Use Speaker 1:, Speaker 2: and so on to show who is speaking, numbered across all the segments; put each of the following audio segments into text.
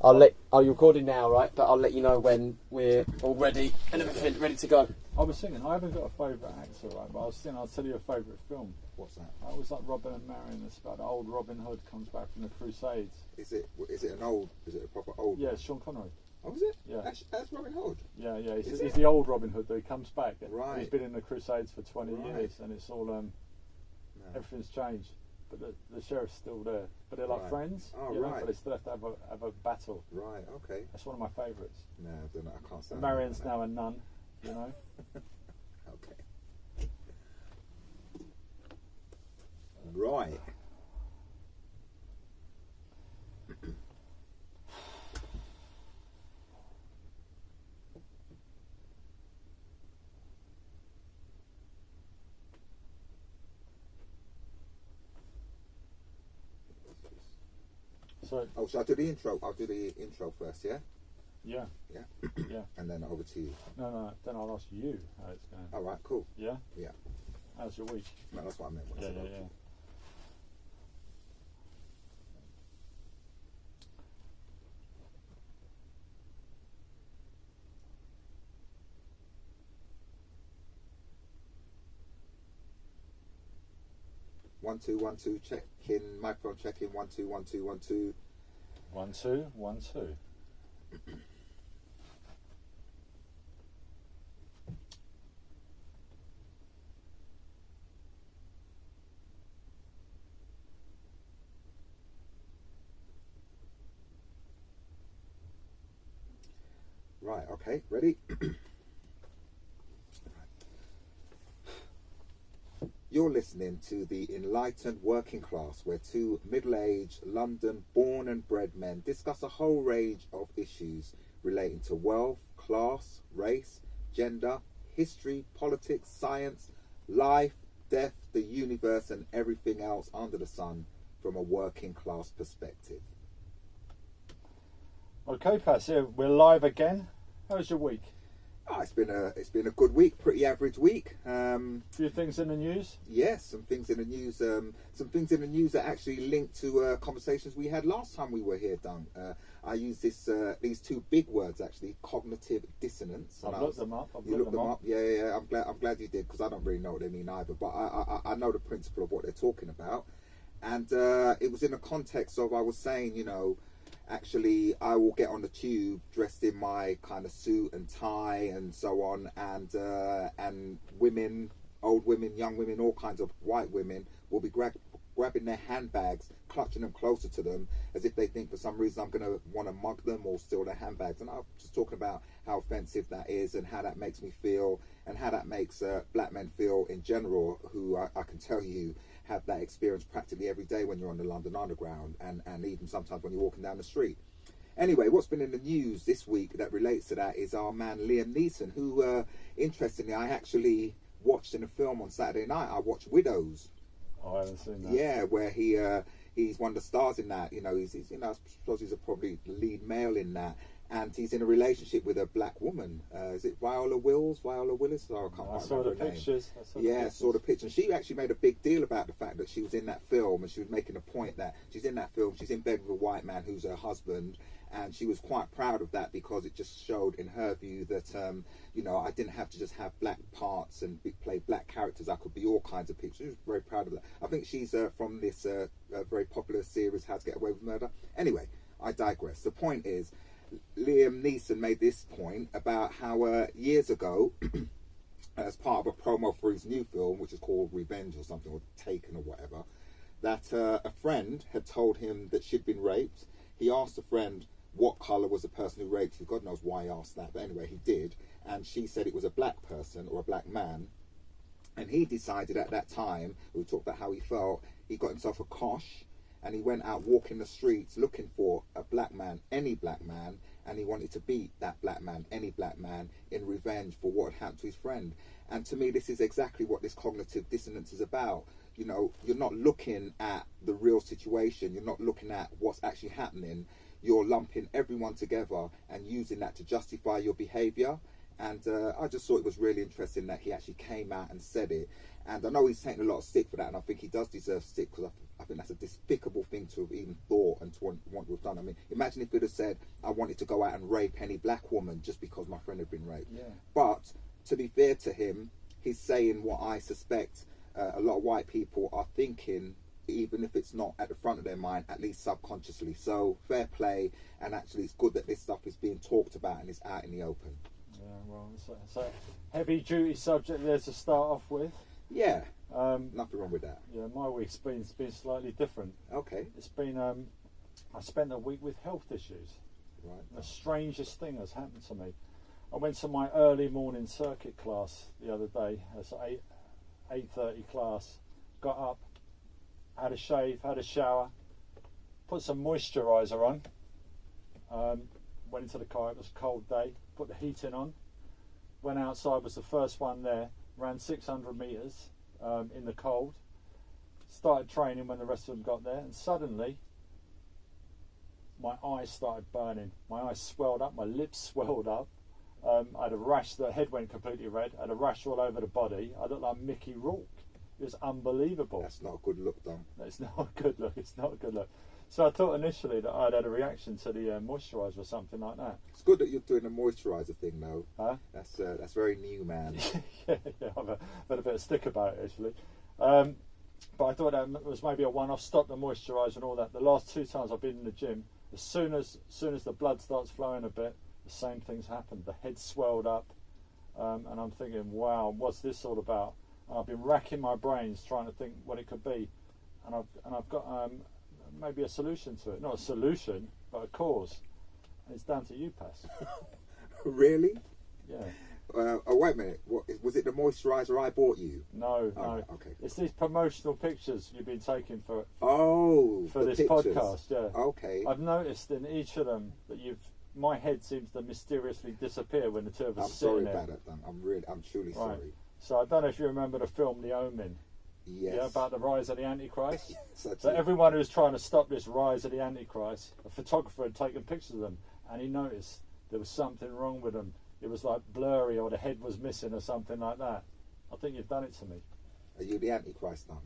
Speaker 1: Are you recording now, right? But I'll let you know when we're all ready and everything ready to go.
Speaker 2: I was thinking, I haven't got a favourite actor, right? But I was thinking, I'll tell you a favourite film.
Speaker 3: What's that?
Speaker 2: I always like Robin and Marion. It's about the old Robin Hood comes back from the Crusades.
Speaker 3: Is it a proper old?
Speaker 2: Yeah, Sean Connery.
Speaker 3: Oh, is it?
Speaker 2: Yeah.
Speaker 3: That's Robin Hood.
Speaker 2: Yeah. He's the old Robin Hood, though. He comes back.
Speaker 3: Right.
Speaker 2: He's been in the Crusades for 20
Speaker 3: Right.
Speaker 2: years, and it's all everything's changed. But the sheriff's still there. But they're like friends.
Speaker 3: Oh,
Speaker 2: right.
Speaker 3: right.
Speaker 2: But they still have to have a battle.
Speaker 3: Right. Okay.
Speaker 2: That's one of my favourites.
Speaker 3: No, I don't know. I can't say.
Speaker 2: Marion's now a nun. You know.
Speaker 3: Okay. Right.
Speaker 2: So.
Speaker 3: Oh, so I'll do the intro. I'll do the intro first, yeah?
Speaker 2: Yeah.
Speaker 3: Yeah?
Speaker 2: Yeah.
Speaker 3: And then over to you.
Speaker 2: No. Then I'll ask you how it's going.
Speaker 3: All right, cool.
Speaker 2: Yeah?
Speaker 3: Yeah.
Speaker 2: How's your week?
Speaker 3: No, that's what I meant. When I said okay.
Speaker 2: Yeah.
Speaker 3: One, two, check in, microphone check in, 1 2 1 2 1 2.
Speaker 2: 1 2 1 2.
Speaker 3: Right, okay, ready? You're listening to the Enlightened Working Class, where two middle-aged, London born and bred men discuss a whole range of issues relating to wealth, class, race, gender, history, politics, science, life, death, the universe, and everything else under the sun from a working class perspective.
Speaker 2: Okay, Pat, so we're live again. How's your week?
Speaker 3: Oh, it's been a good week, pretty average week.
Speaker 2: Few things in the news.
Speaker 3: Yes, some things in the news. Some things in the news that actually link to conversations we had last time we were here, Dunk. I use these two big words actually, cognitive dissonance.
Speaker 2: I've looked them up.
Speaker 3: You looked them up. Yeah. I'm glad you did, because I don't really know what they mean either. But I know the principle of what they're talking about, and it was in the context of, I was saying, you know, actually I will get on the tube dressed in my kind of suit and tie and so on, and women, old women, young women, all kinds of white women will be grabbing their handbags, clutching them closer to them, as if they think for some reason I'm going to want to mug them or steal their handbags. And I'm just talking about how offensive that is, and how that makes me feel, and how that makes black men feel in general, who I can tell you have that experience practically every day when you're on the London Underground, and even sometimes when you're walking down the street. Anyway, what's been in the news this week that relates to that is our man Liam Neeson, who, interestingly, I actually watched in a film on Saturday night. I watched Widows.
Speaker 2: Oh, I haven't seen that.
Speaker 3: Yeah, where he's one of the stars in that. You know, he's you know, I suppose he's probably the lead male in that. And he's in a relationship with a black woman. Is it Viola Willis? Oh, I can't
Speaker 2: I saw the pictures.
Speaker 3: I saw the picture. And she actually made a big deal about the fact that she was in that film, and she was making a point that she's in that film, she's in bed with a white man who's her husband, and she was quite proud of that, because it just showed, in her view, that you know, I didn't have to just have black parts and play black characters. I could be all kinds of people. She was very proud of that. I think she's from this very popular series, How to Get Away with Murder. Anyway, I digress. The point is, Liam Neeson made this point about how years ago, as part of a promo for his new film, which is called Revenge or something, or Taken or whatever, that a friend had told him that she'd been raped. He asked a friend what colour was the person who raped her. God knows why he asked that, but anyway, he did. And she said it was a black person or a black man. And he decided at that time, we talked about how he felt, he got himself a kosh, and he went out walking the streets looking for a black man, any black man, and he wanted to beat that black man, any black man, in revenge for what had happened to his friend. And to me, this is exactly what this cognitive dissonance is about. You know, you're not looking at the real situation, you're not looking at what's actually happening, you're lumping everyone together and using that to justify your behaviour. And I just thought it was really interesting that he actually came out and said it. And I know he's taking a lot of stick for that, and I think he does deserve stick, because I think that's a despicable thing to have even thought and to want to have done. I mean, imagine if he'd have said, I wanted to go out and rape any black woman just because my friend had been raped.
Speaker 2: Yeah.
Speaker 3: But to be fair to him, he's saying what I suspect a lot of white people are thinking, even if it's not at the front of their mind, at least subconsciously. So fair play, and actually it's good that this stuff is being talked about and it's out in the open.
Speaker 2: Yeah, well, it's a heavy duty subject there to start off with.
Speaker 3: Yeah, nothing wrong with that.
Speaker 2: Yeah, my week's been slightly different.
Speaker 3: Okay.
Speaker 2: It's been I spent a week with health issues.
Speaker 3: Right.
Speaker 2: The strangest thing has happened to me. I went to my early morning circuit class the other day. It's 8:30 class. Got up, had a shave, had a shower, put some moisturiser on. Went into the car. It was a cold day. Put the heating on. Went outside. Was the first one there. Ran 600 metres in the cold. Started training when the rest of them got there, and suddenly my eyes started burning. My eyes swelled up. My lips swelled up. I had a rash. The head went completely red. I had a rash all over the body. I looked like Mickey Rourke. It was unbelievable.
Speaker 3: That's not a good look, Dom.
Speaker 2: It's not a good look. It's not a good look. So I thought initially that I'd had a reaction to the moisturiser or something like that.
Speaker 3: It's good that you're doing the moisturiser thing, though.
Speaker 2: Huh?
Speaker 3: That's very new, man.
Speaker 2: yeah, I've had a bit of stick about it actually. But I thought that was maybe a one-off. Stop the moisturiser and all that. The last 2 times I've been in the gym, as soon as the blood starts flowing a bit, the same things happened. The head swelled up, and I'm thinking, wow, what's this all about? And I've been racking my brains trying to think what it could be, and I've got maybe a solution to it. Not a solution, but a cause. And it's down to you, Pas.
Speaker 3: Really?
Speaker 2: Yeah.
Speaker 3: Oh, wait a minute. What, was it the moisturiser I bought you?
Speaker 2: No,
Speaker 3: Oh,
Speaker 2: no.
Speaker 3: okay.
Speaker 2: It's these promotional pictures you've been taking for
Speaker 3: the
Speaker 2: this
Speaker 3: pictures.
Speaker 2: podcast. Yeah.
Speaker 3: Okay.
Speaker 2: I've noticed in each of them that my head seems to mysteriously disappear when the two of us
Speaker 3: I'm
Speaker 2: are sitting
Speaker 3: sorry
Speaker 2: there.
Speaker 3: about that, Dan. I'm truly
Speaker 2: Right.
Speaker 3: sorry.
Speaker 2: So I don't know if you remember the film The Omen.
Speaker 3: Yes.
Speaker 2: Yeah, about the rise of the Antichrist.
Speaker 3: Yes,
Speaker 2: So everyone who was trying to stop this rise of the Antichrist, a photographer had taken pictures of them, and he noticed there was something wrong with them. It was like blurry, or the head was missing, or something like that. I think you've done it to me.
Speaker 3: Are you the Antichrist, Dan?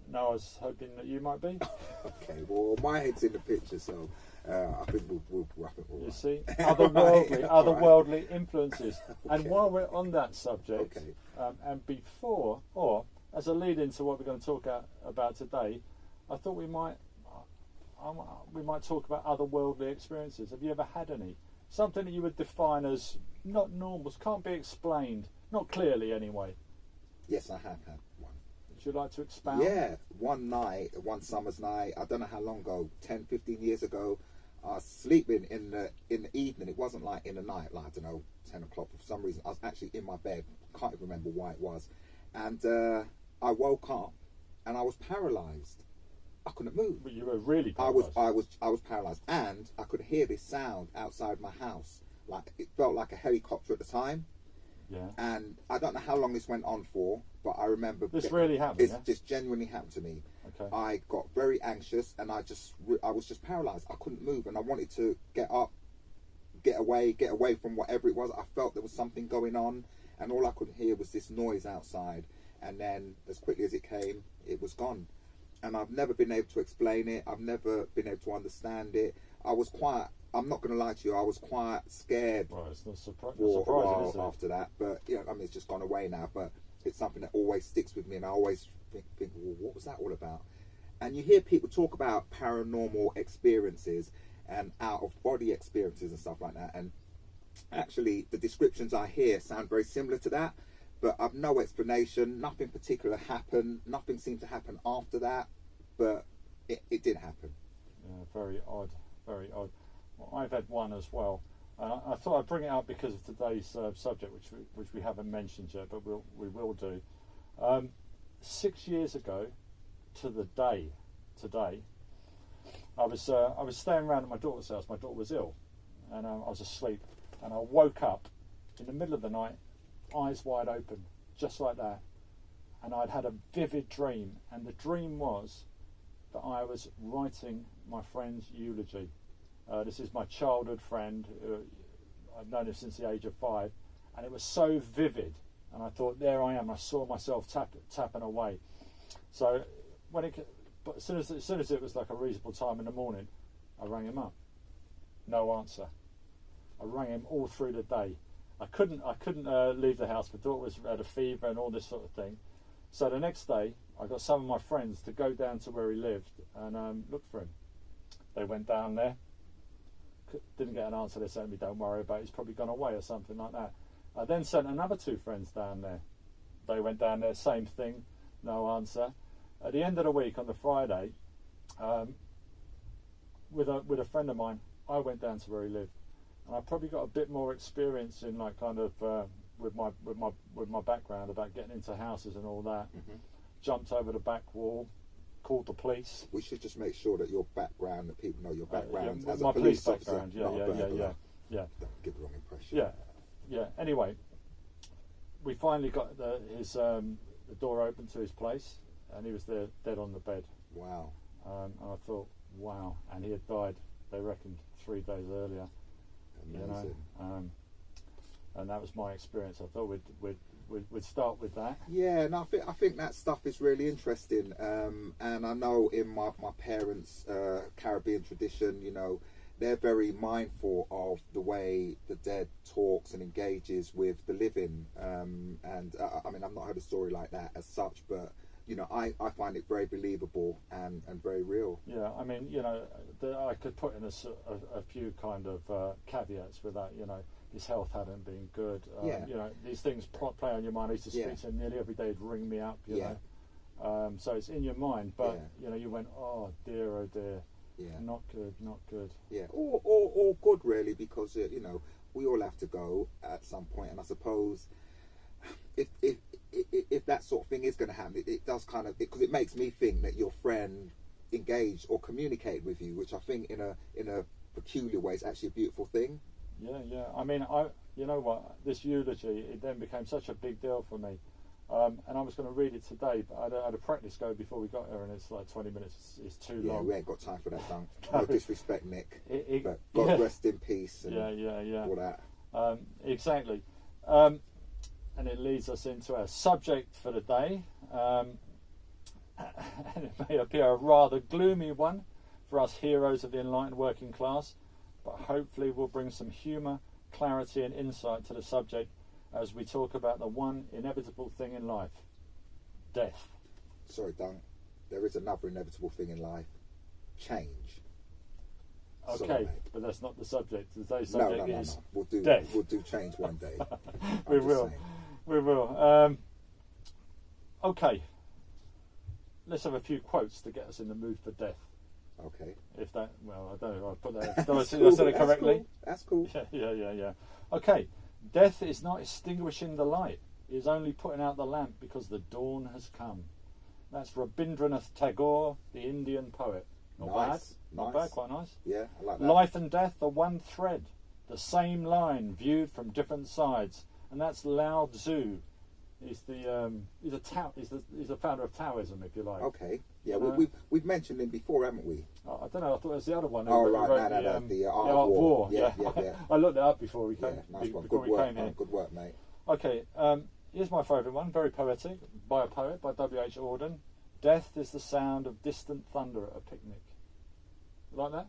Speaker 2: No, I was hoping that you might be.
Speaker 3: Okay. Well, my head's in the picture, so I think we'll wrap it all.
Speaker 2: You
Speaker 3: Right.
Speaker 2: see,
Speaker 3: Right.
Speaker 2: otherworldly influences. And
Speaker 3: Okay.
Speaker 2: while we're on that subject,
Speaker 3: Okay.
Speaker 2: and before, or as a lead into what we're going to talk about today, I thought we might talk about otherworldly experiences. Have you ever had any? Something that you would define as not normal, can't be explained, not clearly anyway.
Speaker 3: Yes, I have had one.
Speaker 2: Would you like to expound?
Speaker 3: Yeah, one summer's night, I don't know how long ago, 10, 15 years ago, I was sleeping in the evening. It wasn't like in the night, like, I don't know, 10 o'clock. For some reason, I was actually in my bed. Can't even remember why it was. And I woke up and I was paralysed. I couldn't move.
Speaker 2: But you were really paralysed.
Speaker 3: I was paralysed, and I could hear this sound outside my house. Like, it felt like a helicopter at the time.
Speaker 2: Yeah.
Speaker 3: And I don't know how long this went on for, but I remember
Speaker 2: This really happened, yeah?
Speaker 3: This genuinely happened to me.
Speaker 2: Okay.
Speaker 3: I got very anxious, and I was just paralysed. I couldn't move, and I wanted to get up, get away from whatever it was. I felt there was something going on, and all I could hear was this noise outside. And then, as quickly as it came, it was gone. And I've never been able to explain it. I've never been able to understand it. I'm not going to lie to you, I was quite scared
Speaker 2: Well, it's not
Speaker 3: for a
Speaker 2: surprising,
Speaker 3: while
Speaker 2: is it?
Speaker 3: after that. But, I mean, it's just gone away now. But it's something that always sticks with me, and I always think, well, what was that all about? And you hear people talk about paranormal experiences and out-of-body experiences and stuff like that. And actually, the descriptions I hear sound very similar to that. But I've no explanation. Nothing particular happened. Nothing seemed to happen after that. But it did happen.
Speaker 2: Yeah, very odd, very odd. Well, I've had one as well. I thought I'd bring it up because of today's subject, which we haven't mentioned yet, but we will do. 6 years ago, to the day, today, I was staying around at my daughter's house. My daughter was ill, and I was asleep, and I woke up in the middle of the night, eyes wide open, just like that, and I'd had a vivid dream, and the dream was that I was writing my friend's eulogy. This is my childhood friend. I've known him since the age of 5, and it was so vivid. And I thought, there I am. I saw myself tapping away. So but as soon as it was like a reasonable time in the morning, I rang him up. No answer. I rang him all through the day. I couldn't leave the house. My daughter had a fever and all this sort of thing. So the next day, I got some of my friends to go down to where he lived and look for him. They went down there. Didn't get an answer. They said to me, "Don't worry about it. He's probably gone away," or something like that. I then sent another 2 friends down there. They went down there, same thing, no answer. At the end of the week, on the Friday, with a friend of mine, I went down to where he lived, and I probably got a bit more experience in like kind of with my background about getting into houses and all that.
Speaker 3: Mm-hmm.
Speaker 2: Jumped over the back wall, called the police.
Speaker 3: We should just make sure that your background, that people know your background as
Speaker 2: my
Speaker 3: a police officer.
Speaker 2: background, yeah.
Speaker 3: Don't give the wrong impression.
Speaker 2: Yeah. Anyway, we finally got the door open to his place, and he was there, dead on the bed.
Speaker 3: Wow.
Speaker 2: And I thought, wow. And he had died, they reckoned, 3 days earlier.
Speaker 3: Amazing.
Speaker 2: And that was my experience. I thought we'd start with that.
Speaker 3: Yeah, and I think that stuff is really interesting. And I know in my parents' Caribbean tradition, you know, they're very mindful of the way the dead talks and engages with the living. I mean, I've not heard a story like that as such, but you know, I find it very believable and very real. Yeah,
Speaker 2: I mean, you know, I could put in a few kind of caveats with that. You know, his health hadn't been good. You know, these things play on your mind. I used to speak to him nearly every day. He'd ring me up. You know, so it's in your mind. But you know, you went, oh dear. Yeah. Not good.
Speaker 3: Yeah, all good really, because you know, we all have to go at some point, and I suppose if that sort of thing is going to happen, it does kind of, because it makes me think that your friend engaged or communicated with you, which I think in a peculiar way is actually a beautiful thing.
Speaker 2: Yeah. I mean, you know what, this eulogy, it then became such a big deal for me. And I was going to read it today, but I had a practice go before we got here, and it's like 20 minutes. It's too long.
Speaker 3: Yeah, we ain't got time for that, Dunk. No disrespect, Nick. But God rest in peace. And all that.
Speaker 2: Exactly. And it leads us into our subject for the day. And it may appear a rather gloomy one for us heroes of the enlightened working class, but hopefully will bring some humour, clarity and insight to the subject as we talk about the one inevitable thing in life, death.
Speaker 3: Sorry, Dunk. There is another inevitable thing in life, change.
Speaker 2: Okay,
Speaker 3: sorry,
Speaker 2: but that's not the subject. Today's subject is
Speaker 3: no.
Speaker 2: death.
Speaker 3: We'll do change one day.
Speaker 2: We will. Okay. Let's have a few quotes to get us in the mood for death.
Speaker 3: Okay.
Speaker 2: If that, well, I don't know. I put that. Did I say it correctly?
Speaker 3: Cool. That's cool.
Speaker 2: Yeah. Okay. Death is not extinguishing the light. It is only putting out the lamp because the dawn has come. That's Rabindranath Tagore, the Indian poet. Not bad, quite nice.
Speaker 3: Yeah, I like that.
Speaker 2: Life and death are one thread, the same line viewed from different sides, and that's Lao Tzu. He's the founder of Taoism, if you like.
Speaker 3: Okay. Yeah, we've mentioned him before, haven't we?
Speaker 2: I don't know. I thought it was the other one.
Speaker 3: Oh right, the Art of War. Yeah.
Speaker 2: I looked it up before we came.
Speaker 3: Nice one.
Speaker 2: Before we came here.
Speaker 3: Good work, mate.
Speaker 2: Okay. Here's my favourite one. Very poetic, by a poet, by W.H. Auden. Death is the sound of distant thunder at a picnic. You like that?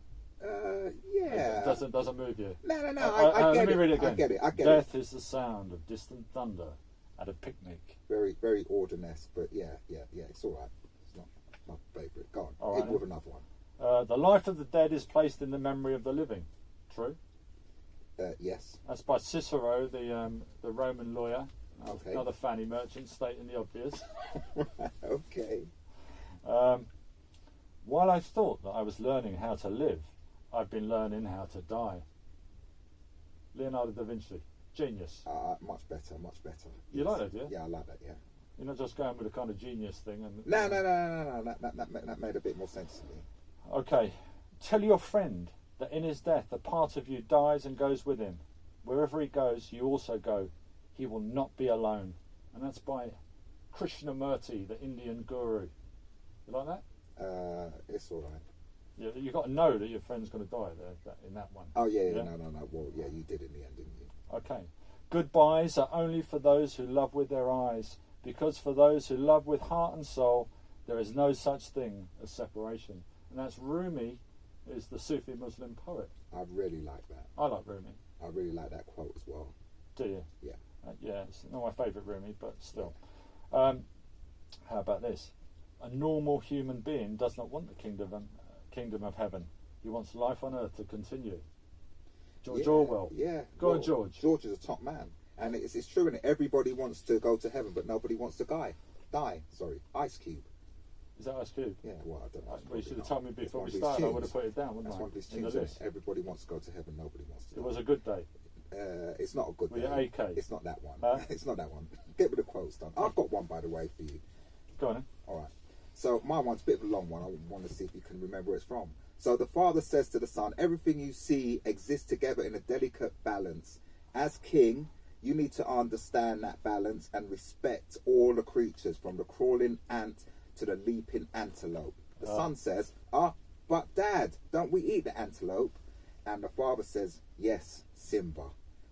Speaker 3: Yeah.
Speaker 2: It doesn't move you.
Speaker 3: No. I get it.
Speaker 2: Let me read it again.
Speaker 3: I get it.
Speaker 2: Death is the sound of distant thunder at a picnic.
Speaker 3: Very, very Auden-esque, but yeah. It's all right. It's not my favourite. Go on.
Speaker 2: All
Speaker 3: Hit
Speaker 2: right,
Speaker 3: with another one.
Speaker 2: The life of the dead is placed in the memory of the living. True.
Speaker 3: Yes.
Speaker 2: That's by Cicero, the Roman lawyer.
Speaker 3: Okay.
Speaker 2: Another fanny merchant, stating the obvious.
Speaker 3: Okay.
Speaker 2: While I thought that I was learning how to live, I've been learning how to die. Leonardo da Vinci, genius.
Speaker 3: Much better.
Speaker 2: You like that, do you?
Speaker 3: Yeah, I like that. Yeah.
Speaker 2: You're not just going with a kind of genius thing.
Speaker 3: No. That made a bit more sense to me.
Speaker 2: Okay. Tell your friend that in his death a part of you dies and goes with him. Wherever he goes, you also go. He will not be alone. And that's by Krishnamurti, the Indian guru. You like that?
Speaker 3: It's all right.
Speaker 2: Yeah, you've got to know that your friend's going to die in that one.
Speaker 3: Oh yeah. No. Well, yeah, you did in the end, didn't you?
Speaker 2: Okay. Goodbyes are only for those who love with their eyes, because for those who love with heart and soul, there is no such thing as separation. And that's Rumi, is the Sufi Muslim poet.
Speaker 3: I really like that.
Speaker 2: I like Rumi.
Speaker 3: I really like that quote as well.
Speaker 2: Do you?
Speaker 3: Yeah.
Speaker 2: Yeah, it's not my favourite Rumi, but still. How about this? A normal human being does not want the kingdom of heaven. He wants life on earth to continue. George Orwell.
Speaker 3: Yeah.
Speaker 2: Go on, George.
Speaker 3: George is a top man. And it's true, and everybody wants to go to heaven, but nobody wants to die. Ice Cube.
Speaker 2: Is that Ice Cube?
Speaker 3: Yeah, well, I don't know.
Speaker 2: Well, you should have told me before we
Speaker 3: It's one
Speaker 2: started. I
Speaker 3: of
Speaker 2: would
Speaker 3: his
Speaker 2: have put it down, wouldn't
Speaker 3: That's
Speaker 2: I?
Speaker 3: one of his
Speaker 2: In the
Speaker 3: tunes.
Speaker 2: list.
Speaker 3: Everybody wants to go to heaven, nobody wants to
Speaker 2: It
Speaker 3: die.
Speaker 2: was a good day.
Speaker 3: It's not a good
Speaker 2: Were
Speaker 3: day.
Speaker 2: you AK?
Speaker 3: It's not that one.
Speaker 2: Huh?
Speaker 3: It's not that one. Get rid of quotes, done. I've got one, by the way, for you.
Speaker 2: Go on then.
Speaker 3: All right. So my one's a bit of a long one. I want to see if you can remember where it's from. So the father says to the son, everything you see exists together in a delicate balance. As king, you need to understand that balance and respect all the creatures, from the crawling ant to the leaping antelope. The son says, but dad, don't we eat the antelope? And the father says, yes, Simba,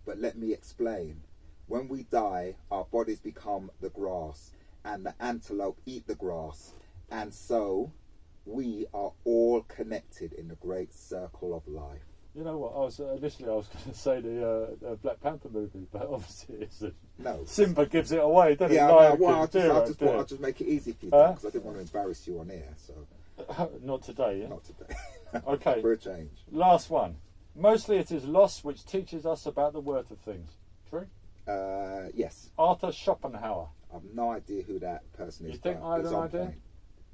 Speaker 3: but let me explain. When we die, our bodies become the grass, and the antelope eat the grass, and so we are all connected in the great circle of life.
Speaker 2: You know what? I was going to say the Black Panther movie, but obviously it isn't.
Speaker 3: No.
Speaker 2: Simba gives it away, doesn't
Speaker 3: Yeah,
Speaker 2: it?
Speaker 3: I
Speaker 2: Like,
Speaker 3: know. Well, I just
Speaker 2: dear.
Speaker 3: thought I'd just make it easy for you,
Speaker 2: Huh?
Speaker 3: because I didn't want to embarrass you on air, so
Speaker 2: Not today, yeah?
Speaker 3: not today.
Speaker 2: Okay.
Speaker 3: For a change.
Speaker 2: Last one. Mostly it is loss which teaches us about the worth of things. True?
Speaker 3: Yes.
Speaker 2: Arthur Schopenhauer.
Speaker 3: I've no idea who that person is.
Speaker 2: You think
Speaker 3: but
Speaker 2: I had
Speaker 3: it's
Speaker 2: an
Speaker 3: on
Speaker 2: idea?
Speaker 3: point.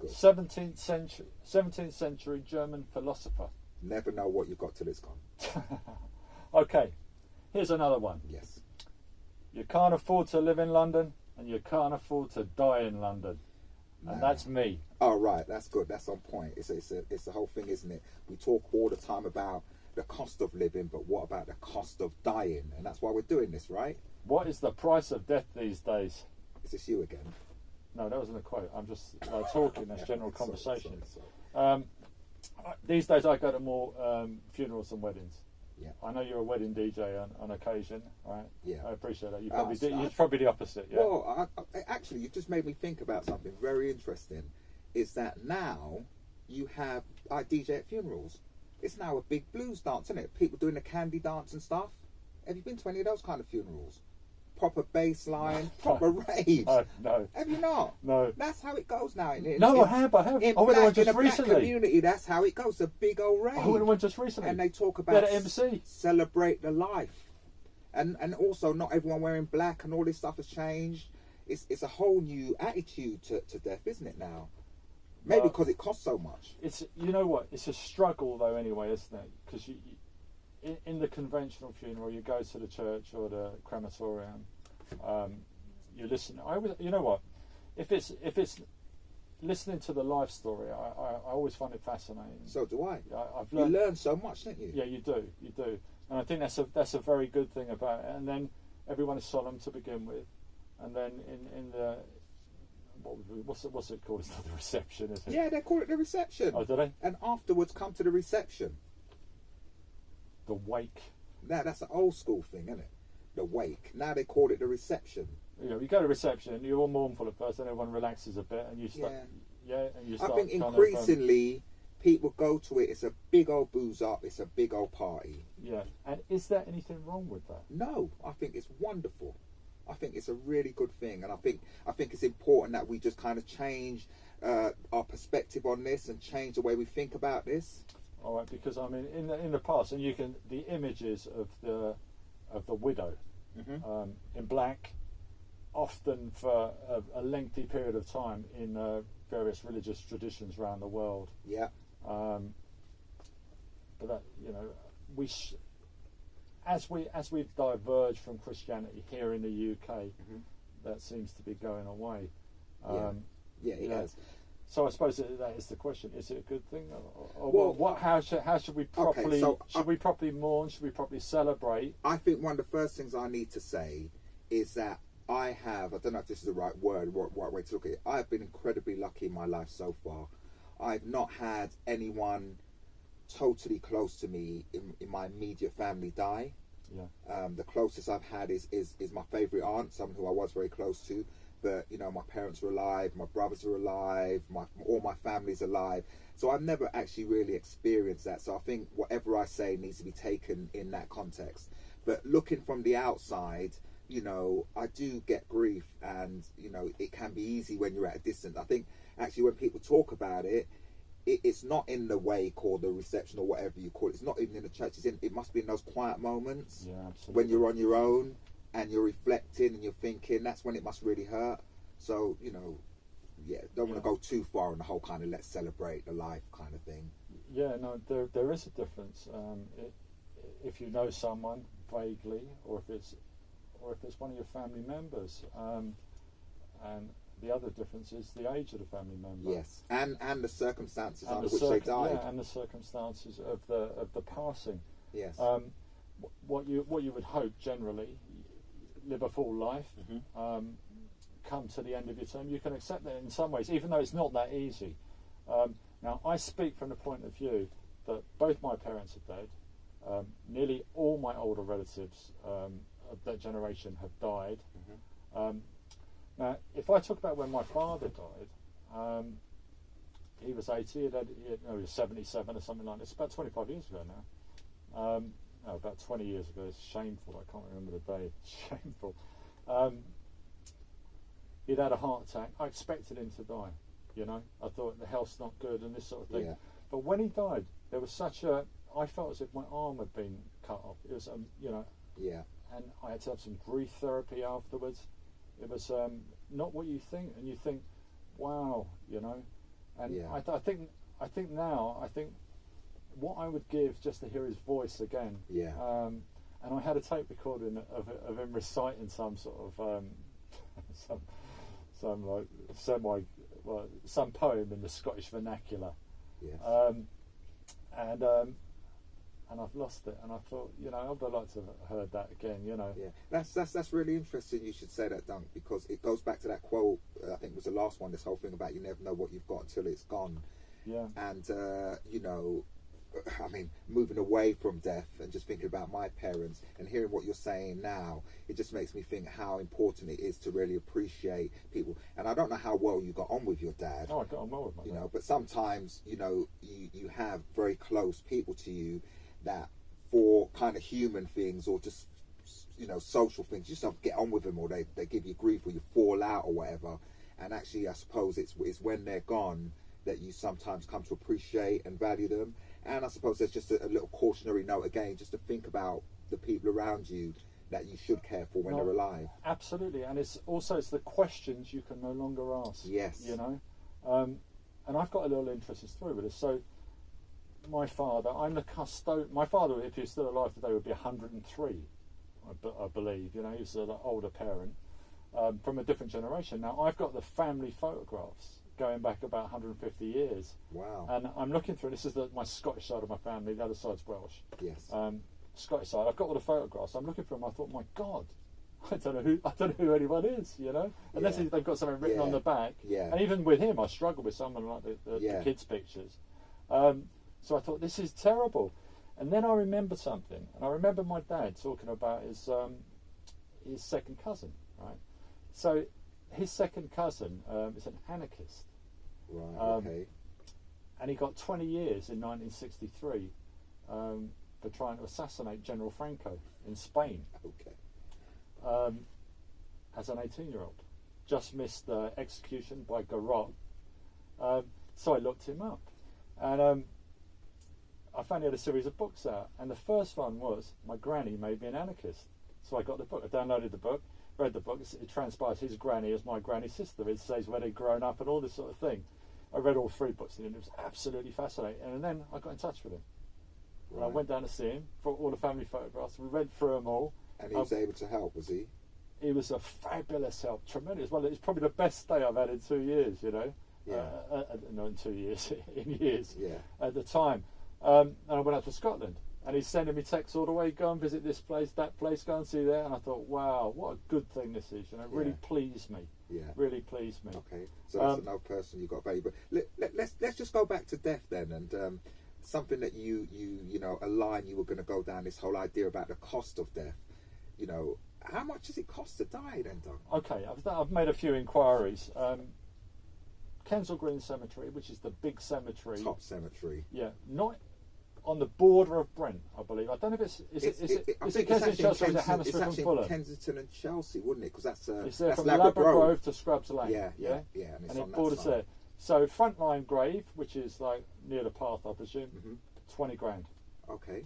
Speaker 3: Good.
Speaker 2: 17th century German philosopher.
Speaker 3: Never know what you've got till it's gone.
Speaker 2: Okay, here's another one.
Speaker 3: Yes.
Speaker 2: You can't afford to live in London, and you can't afford to die in London. And that's me.
Speaker 3: Oh, right. That's good. That's on point. It's the whole thing, isn't it? We talk all the time about the cost of living, but what about the cost of dying? And that's why we're doing this, right?
Speaker 2: What is the price of death these days?
Speaker 3: Is this you again?
Speaker 2: No, that wasn't a quote. I'm just talking. That's general
Speaker 3: Sorry,
Speaker 2: conversation.
Speaker 3: sorry.
Speaker 2: These days I go to more funerals than weddings.
Speaker 3: Yeah.
Speaker 2: I know you're a wedding DJ on occasion, right?
Speaker 3: Yeah.
Speaker 2: I appreciate that. You
Speaker 3: Ah,
Speaker 2: probably
Speaker 3: so
Speaker 2: you're probably the opposite, yeah.
Speaker 3: Well, actually, you just made me think about something very interesting. Is that now you have I DJ at funerals? It's now a big blues dance, isn't it? People doing the candy dance and stuff. Have you been to any of those kind of funerals? Proper bass line, proper raves.
Speaker 2: No.
Speaker 3: Have you not?
Speaker 2: No.
Speaker 3: That's how it goes now.
Speaker 2: No, I have.
Speaker 3: In
Speaker 2: I went to
Speaker 3: black,
Speaker 2: one
Speaker 3: in
Speaker 2: just
Speaker 3: the black
Speaker 2: recently.
Speaker 3: community, that's how it goes. A big old rave.
Speaker 2: I went to one just recently.
Speaker 3: And they talk
Speaker 2: They
Speaker 3: about
Speaker 2: had an MC.
Speaker 3: celebrate the life, and also not everyone wearing black and all this stuff has changed. It's a whole new attitude to death, isn't it now? Maybe
Speaker 2: Well,
Speaker 3: because it costs so much.
Speaker 2: It's you know what? It's a struggle though, anyway, isn't it? Because in the conventional funeral, you go to the church or the crematorium. You listen. You know what? If it's listening to the life story, I always find it fascinating.
Speaker 3: So do I.
Speaker 2: I've
Speaker 3: You
Speaker 2: learned.
Speaker 3: learn so much, don't you?
Speaker 2: Yeah, you do, and I think that's a very good thing about it. And then everyone is solemn to begin with, and then in the what's it called? It's not the reception, is it?
Speaker 3: Yeah, they call it the reception.
Speaker 2: Oh, do they?
Speaker 3: And afterwards, come to the reception.
Speaker 2: The wake.
Speaker 3: Now that's an old school thing, isn't it? The wake. Now they call it the reception.
Speaker 2: You know, you go to reception, you're all mournful at first, then everyone relaxes a bit, and you start. And you
Speaker 3: I
Speaker 2: start.
Speaker 3: think
Speaker 2: kind of,
Speaker 3: increasingly people go to it. It's a big old booze up. It's a big old party.
Speaker 2: yeah, and is there anything wrong with that?
Speaker 3: No, I think it's wonderful. I think it's a really good thing, and I think it's important that we just kind of change our perspective on this and change the way we think about this.
Speaker 2: All right, because I mean, in the past, and you can the images of the widow in black, often for a lengthy period of time in various religious traditions around the world.
Speaker 3: Yeah.
Speaker 2: But that as we've diverged from Christianity here in the UK, that seems to be going away.
Speaker 3: Yeah, it has.
Speaker 2: So I suppose that is the question: is it a good thing, or what? How should we properly? Should we properly mourn? Should we properly celebrate?
Speaker 3: I think one of the first things I need to say is that I don't know if this is the right word, right way to look at it. I've been incredibly lucky in my life so far. I've not had anyone totally close to me in my immediate family die.
Speaker 2: Yeah.
Speaker 3: The closest I've had is my favourite aunt, someone who I was very close to. But you know, my parents are alive, my brothers are alive, all my family's alive. So I've never actually really experienced that. So I think whatever I say needs to be taken in that context. But looking from the outside, you know, I do get grief, and you know, it can be easy when you're at a distance. I think actually when people talk about it, it's not in the wake or the reception or whatever you call it. It's not even in the church. It must be in those quiet moments, when you're on your own and you're reflecting and you're thinking. That's when it must really hurt. So you know, don't want to go too far on the whole kind of let's celebrate the life kind of thing.
Speaker 2: Yeah, no, there is a difference. If you know someone vaguely, or if it's one of your family members, and the other difference is the age of the family member.
Speaker 3: Yes, and the circumstances under which they died.
Speaker 2: Yeah, and the circumstances of the passing.
Speaker 3: Yes.
Speaker 2: What you would hope generally, live a full life, come to the end of your term. You can accept that in some ways, even though it's not that easy. Now, I speak from the point of view that both my parents are dead. Nearly all my older relatives of that generation have died. Now, if I talk about when my father died, he was 80, he was 77 or something like this, about 25 years ago now. No, about 20 years ago. It's shameful, I can't remember the day. It's shameful. He'd had a heart attack. I expected him to die, you know. I thought the health's not good and this sort of thing.
Speaker 3: Yeah.
Speaker 2: But when he died, there was I felt as if my arm had been cut off. It was, you know.
Speaker 3: Yeah.
Speaker 2: And I had to have some grief therapy afterwards. It was not what you think, and you think, wow, you know. And I think now, what I would give just to hear his voice again.
Speaker 3: Yeah.
Speaker 2: And I had a tape recording of him reciting some sort of some poem in the Scottish vernacular.
Speaker 3: Yes.
Speaker 2: And I've lost it, and I thought, you know, I'd like to have heard that again, you know.
Speaker 3: Yeah, that's really interesting. You should say that, Dunk, because it goes back to that quote. I think it was the last one. This whole thing about you never know what you've got until it's gone.
Speaker 2: Yeah.
Speaker 3: And you know, I mean, moving away from death and just thinking about my parents and hearing what you're saying now, it just makes me think how important it is to really appreciate people. And I don't know how well you got on with your dad.
Speaker 2: Oh, I got on well with my dad.
Speaker 3: You know, but sometimes, you know, you have very close people to you that for kind of human things or just, you know, social things, you just don't get on with them, or they give you grief, or you fall out or whatever. And actually, I suppose it's when they're gone that you sometimes come to appreciate and value them. And I suppose there's just a little cautionary note again, just to think about the people around you that you should care for when they're alive.
Speaker 2: Absolutely. And it's the questions you can no longer ask.
Speaker 3: Yes.
Speaker 2: You know, and I've got a little interest in story with this. So my father, I'm the custodian. My father, if he was still alive today, would be 103, I believe. You know, he was an older parent from a different generation. Now, I've got the family photographs going back about 150 years.
Speaker 3: Wow.
Speaker 2: And I'm looking through, this is my Scottish side of my family, the other side's Welsh.
Speaker 3: Yes.
Speaker 2: Scottish side, I've got all the photographs. I'm looking through them, I thought, my God, I don't know who anyone is, you know, unless they've got something written on the back.
Speaker 3: Yeah.
Speaker 2: And even with him, I struggle with someone like the kids' pictures. So I thought, this is terrible. And then I remembered something, and I remember my dad talking about his second cousin, right? So his second cousin is an anarchist.
Speaker 3: Right. Okay.
Speaker 2: And he got 20 years in 1963 for trying to assassinate General Franco in Spain.
Speaker 3: Okay.
Speaker 2: As an 18-year-old, just missed execution by garrote. So I looked him up, and I found he had a series of books out, and the first one was My Granny Made Me an Anarchist. So I got the book, I downloaded the book, read the book. It transpires his granny as my granny's sister. It says where they'd grown up and all this sort of thing. I read all 3 books, and it was absolutely fascinating. And then I got in touch with him. Right. And I went down to see him for all the family photographs. We read through them all.
Speaker 3: And he was able to help, was he?
Speaker 2: He was a fabulous help, tremendous. Well, it's probably the best stay I've had in 2 years, you know.
Speaker 3: Yeah.
Speaker 2: Not in 2 years, in years.
Speaker 3: Yeah.
Speaker 2: At the time. And I went up to Scotland. And he's sending me texts all the way, go and visit this place, that place, go and see there. And I thought, wow, what a good thing this is. You know, it really pleased me.
Speaker 3: Yeah.
Speaker 2: Really pleased me.
Speaker 3: Okay. So that's another person you got value. But let's just go back to death then. And something that you know, a line you were going to go down this whole idea about the cost of death. You know, how much does it cost to die then, Doug?
Speaker 2: Okay, I've made a few inquiries. Kensal Green Cemetery, which is the big cemetery.
Speaker 3: Top cemetery.
Speaker 2: Yeah, not on the border of Brent, I believe. I don't know if it's Kensington, Chelsea, or is it Hammersmith and Fulham?
Speaker 3: Kensington and Chelsea, wouldn't it? Because that's
Speaker 2: it's there
Speaker 3: that's
Speaker 2: from
Speaker 3: Ladbroke
Speaker 2: Grove to Scrubs Lane.
Speaker 3: Yeah,
Speaker 2: and it borders there. So Frontline Grave, which is like near the path, I presume, 20 grand.
Speaker 3: Okay.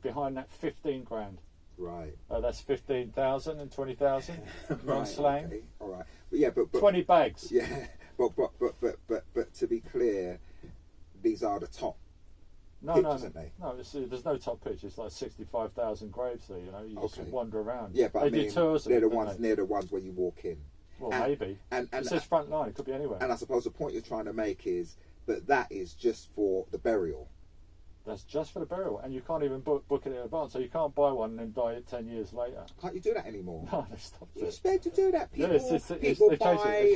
Speaker 2: Behind that, 15 grand.
Speaker 3: Right.
Speaker 2: That's 15,000 and 20,000 non-slang.
Speaker 3: Okay. All right. But yeah, but
Speaker 2: 20 bags.
Speaker 3: Yeah, but to be clear, these are the top.
Speaker 2: No, there's no top pitch. It's like 65,000 graves there. You know, you just wander around.
Speaker 3: Yeah, but
Speaker 2: they do tours.
Speaker 3: They're the ones near the ones where you walk in.
Speaker 2: Well, maybe. And it says front line. It could be anywhere.
Speaker 3: And I suppose the point you're trying to make is that is just for the burial.
Speaker 2: That's just for the burial, and you can't even book it in advance. So you can't buy one and then die 10 years later.
Speaker 3: Can't you do that anymore?
Speaker 2: No, they stopped it.
Speaker 3: You're supposed to do that. People,
Speaker 2: they
Speaker 3: buy,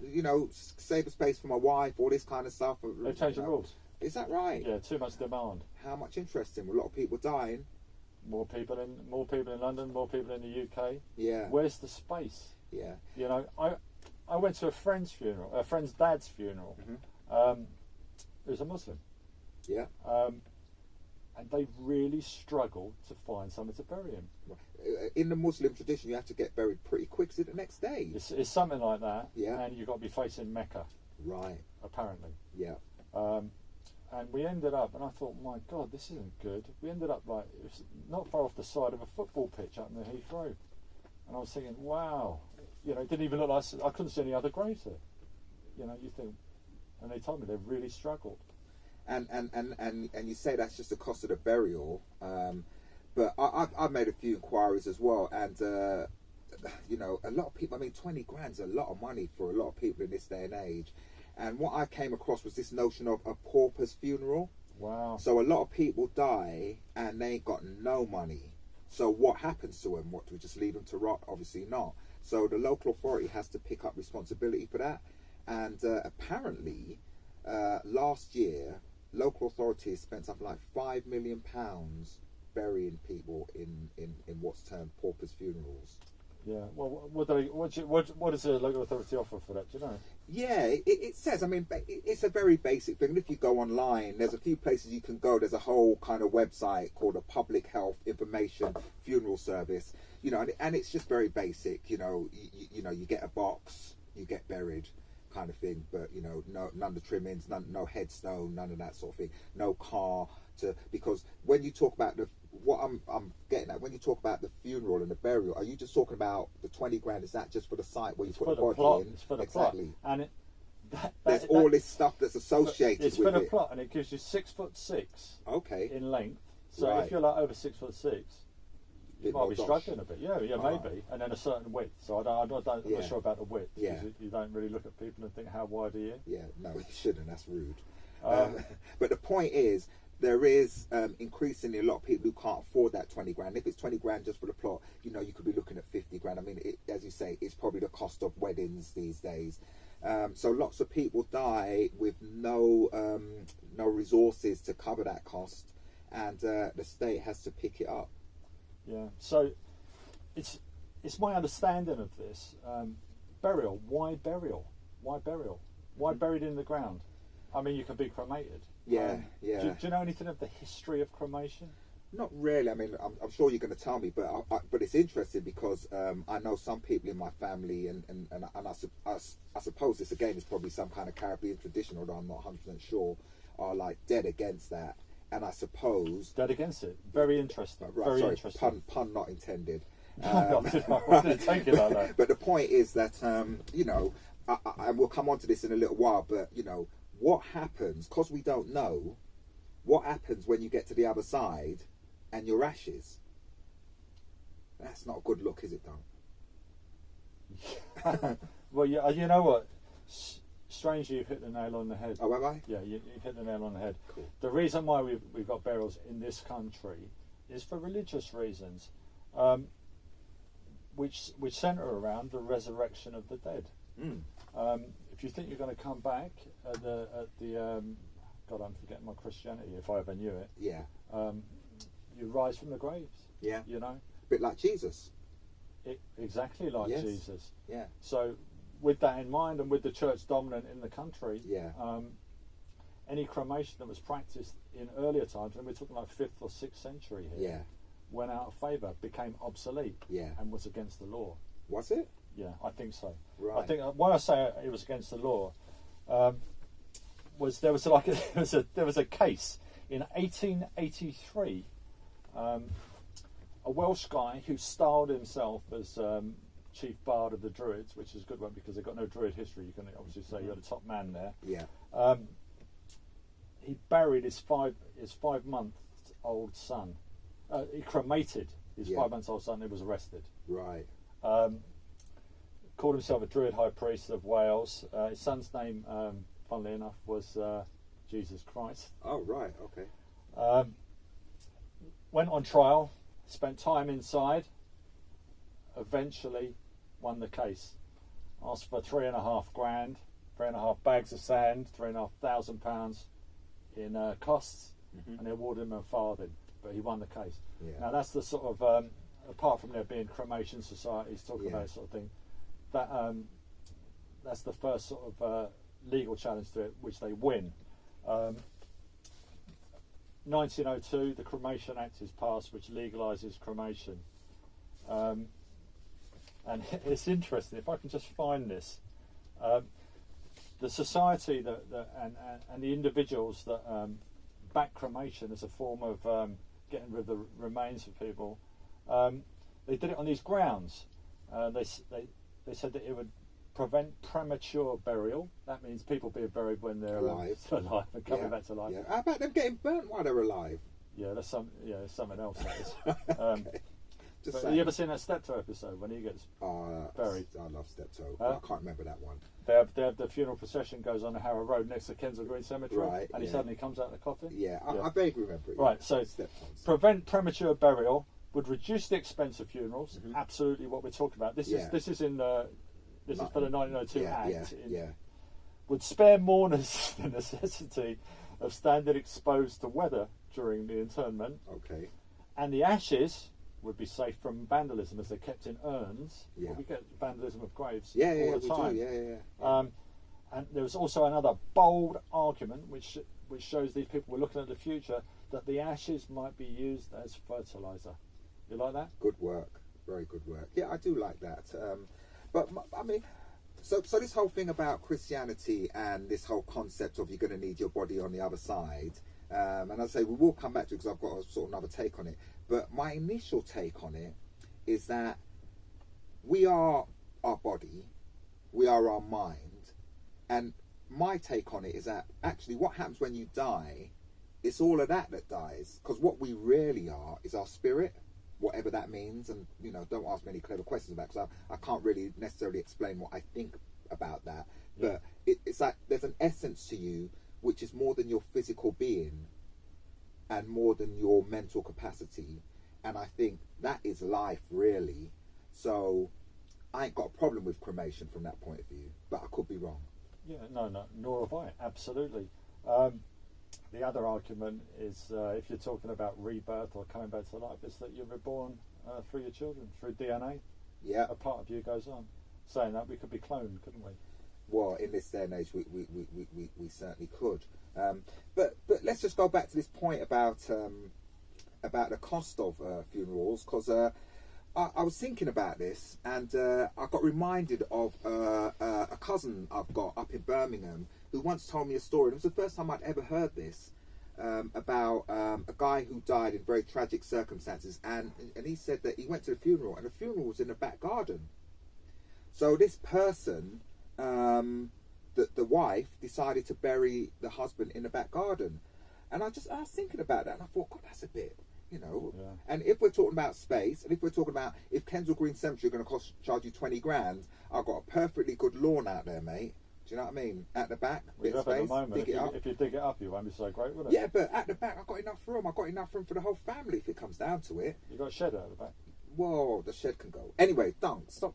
Speaker 3: you know, save a space for my wife, all this kind of stuff.
Speaker 2: They changed the rules.
Speaker 3: Is that right?
Speaker 2: Yeah, too much demand.
Speaker 3: How much interest in? A lot of people dying.
Speaker 2: More people in London, more people in the UK.
Speaker 3: Yeah.
Speaker 2: Where's the space?
Speaker 3: Yeah.
Speaker 2: You know, I went to a friend's funeral, a friend's dad's funeral. It was a Muslim.
Speaker 3: Yeah.
Speaker 2: And they really struggled to find somewhere to bury him.
Speaker 3: In the Muslim tradition, you have to get buried pretty quick. Is it the next day?
Speaker 2: It's something like that.
Speaker 3: Yeah.
Speaker 2: And you've got to be facing Mecca.
Speaker 3: Right.
Speaker 2: Apparently.
Speaker 3: Yeah.
Speaker 2: And we ended up, and I thought, my God, this isn't good. We ended up like, it was not far off the side of a football pitch up near Heathrow. And I was thinking, wow, you know, it didn't even look like, I couldn't see any other graves there. You know, you think, and they told me they really struggled.
Speaker 3: And you say that's just the cost of the burial, but I've made a few inquiries as well, and you know, a lot of people. I mean, 20 grand's a lot of money for a lot of people in this day and age. And what I came across was this notion of a pauper's funeral.
Speaker 2: Wow.
Speaker 3: So a lot of people die and they ain't got no money. So what happens to them? What, do we just leave them to rot? Obviously not. So the local authority has to pick up responsibility for that. And apparently, last year, local authorities spent something like £5 million burying people in what's termed pauper's funerals.
Speaker 2: Yeah. Well, what does the local authority offer for that? Do you know?
Speaker 3: Yeah, it says. I mean, it's a very basic thing. If you go online, there's a few places you can go. There's a whole kind of website called a Public Health Information Funeral Service. You know, and it's just very basic. You know, you get a box, you get buried, kind of thing. But you know, none of the trimmings, no headstone, none of that sort of thing. No car because when you talk about what I'm getting at, when you talk about the funeral and the burial, are you just talking about the 20 grand? Is that just for the site where you put the body in?
Speaker 2: It's for the
Speaker 3: exactly.
Speaker 2: Plot. And
Speaker 3: there's all this stuff that's associated with it.
Speaker 2: It's for the plot, and it gives you 6'6".
Speaker 3: Okay.
Speaker 2: In length. So
Speaker 3: right.
Speaker 2: if you're like over 6'6", you might be struggling a bit. Yeah, maybe.
Speaker 3: Right.
Speaker 2: And then a certain width. So I'm not sure about the width.
Speaker 3: Yeah.
Speaker 2: You don't really look at people and think, how wide are you?
Speaker 3: Yeah, no, you shouldn't. That's rude. But the point is, there is increasingly a lot of people who can't afford that 20 grand. If it's 20 grand just for the plot, you know, you could be looking at 50 grand. I mean, as you say, it's probably the cost of weddings these days. So lots of people die with no resources to cover that cost, and the state has to pick it up.
Speaker 2: Yeah. So it's my understanding of this burial. Why burial? Why burial? Why buried in the ground? I mean, you can be cremated.
Speaker 3: Yeah.
Speaker 2: Do you know anything of the history of cremation?
Speaker 3: Not really. I mean, I'm sure you're going to tell me, but but it's interesting because I know some people in my family, and I suppose this again is probably some kind of Caribbean tradition, although I'm not 100% sure, are like dead against that. And I suppose
Speaker 2: dead against it. Very interesting.
Speaker 3: Right,
Speaker 2: very
Speaker 3: sorry,
Speaker 2: interesting.
Speaker 3: Pun not intended.
Speaker 2: I didn't take it like that.
Speaker 3: But the point is that you know, I will come on to this in a little while, but you know, what happens, because we don't know, what happens when you get to the other side and your ashes? That's not a good look, is it, Don?
Speaker 2: Well, yeah, you know what? Strangely, you've hit the nail on the head.
Speaker 3: Oh, have I?
Speaker 2: Yeah, you've hit the nail on the head.
Speaker 3: Cool.
Speaker 2: The reason why we've got burials in this country is for religious reasons, which centre around the resurrection of the dead.
Speaker 3: Mm.
Speaker 2: If you think you're going to come back at the God, I'm forgetting my Christianity if I ever knew it.
Speaker 3: Yeah.
Speaker 2: You rise from the graves.
Speaker 3: Yeah.
Speaker 2: You know,
Speaker 3: A bit like Jesus.
Speaker 2: exactly like
Speaker 3: Yes.
Speaker 2: Jesus.
Speaker 3: Yeah.
Speaker 2: So, with that in mind, and with the church dominant in the country,
Speaker 3: Yeah.
Speaker 2: any cremation that was practiced in earlier times, and we're talking like 5th or 6th century here,
Speaker 3: Yeah.
Speaker 2: went out of favour, became obsolete,
Speaker 3: Yeah.
Speaker 2: and was against the law.
Speaker 3: Was it?
Speaker 2: Yeah, I think so.
Speaker 3: Right.
Speaker 2: I think why I say it was against the law was there was like there was a case in 1883. A Welsh guy who styled himself as chief bard of the Druids, which is a good one because they've got no Druid history. You can obviously say you're the top man there.
Speaker 3: Yeah.
Speaker 2: He buried his 5-month-old son. He cremated his 5-month-old son. He was arrested.
Speaker 3: Right.
Speaker 2: Called himself a Druid high priest of Wales. His son's name, funnily enough, was Jesus Christ.
Speaker 3: Oh, right. Okay.
Speaker 2: Went on trial, spent time inside, eventually won the case. Asked for £3,500, 3.5 bags of sand, £3,500 in costs, and they awarded him a farthing. But he won the case.
Speaker 3: Yeah.
Speaker 2: Now that's the sort of, apart from there being cremation societies talking about that sort of thing, that's the first sort of legal challenge to it, which they win. 1902, the Cremation Act is passed, which legalises cremation. And it's interesting, if I can just find this, the society and the individuals that back cremation as a form of getting rid of the remains of people, they did it on these grounds. They said that it would prevent premature burial. That means people being buried when they're alive and coming back to life.
Speaker 3: Yeah. How about them getting burnt while they're alive?
Speaker 2: Yeah, that's something else. That is.
Speaker 3: Just
Speaker 2: But
Speaker 3: saying.
Speaker 2: you ever seen that Steptoe episode when he gets buried?
Speaker 3: I love Steptoe. But I can't remember that one.
Speaker 2: They have the funeral procession goes on the Harrow Road next to Kensal Green Cemetery,
Speaker 3: Right,
Speaker 2: and he suddenly comes out of the coffin.
Speaker 3: Yeah, I vaguely remember it.
Speaker 2: Right, so
Speaker 3: Steptoes.
Speaker 2: prevent premature burial would reduce the expense of funerals. Absolutely, what we're talking about. This is in the this is for the 1902 Act. Would spare mourners the necessity of standing exposed to weather during the interment.
Speaker 3: Okay.
Speaker 2: And the ashes would be safe from vandalism as they're kept in urns.
Speaker 3: Yeah.
Speaker 2: Well, we get vandalism of graves
Speaker 3: Yeah,
Speaker 2: all the time.
Speaker 3: we do.
Speaker 2: And there was also another bold argument which shows these people were looking at the future, that the ashes might be used as fertilizer. You like that?
Speaker 3: Good work. Very good work. Yeah, I do like that. But I mean, so this whole thing about Christianity and this whole concept of you're going to need your body on the other side, and I say we will come back to it because I've got a sort of another take on it. But my initial take on it is that we are our body, we are our mind, and my take on it is that actually what happens when you die, it's all of that dies, because what we really are is our spirit, whatever that means. And don't ask me any clever questions about it, because I can't really necessarily explain what I think about that. But it's like there's an essence to you which is more than your physical being and more than your mental capacity, and I think that is life really. So I ain't got a problem with cremation from that point of view, but I could be wrong.
Speaker 2: Yeah, no, nor have I. Absolutely. The other argument is if you're talking about rebirth or coming back to life, it's that you're reborn through your children, through DNA.
Speaker 3: Yeah.
Speaker 2: A part of you goes on. Saying that, we could be cloned, couldn't we?
Speaker 3: Well, in this day and age, we certainly could. But let's just go back to this point about the cost of funerals, because I was thinking about this, and I got reminded of a cousin I've got up in Birmingham who once told me a story. It was the first time I'd ever heard this about a guy who died in very tragic circumstances, and he said that he went to the funeral, and the funeral was in the back garden. So this person, the wife, decided to bury the husband in the back garden. And I was thinking about that, and I thought, God, that's a bit, Yeah. And if we're talking about space, and if we're talking about if Kensal Green Cemetery are going to charge you 20 grand, I've got a perfectly good lawn out there, mate. Do you know what I mean? At the back,
Speaker 2: Well,
Speaker 3: bit of
Speaker 2: at the
Speaker 3: space,
Speaker 2: moment,
Speaker 3: dig it up.
Speaker 2: if you dig it up, you won't be so great, will it?
Speaker 3: Yeah, but at the back, I've got enough room. I've got enough room for the whole family if it comes down to it.
Speaker 2: You've got a shed out the back.
Speaker 3: Whoa, the shed can go. Anyway, stop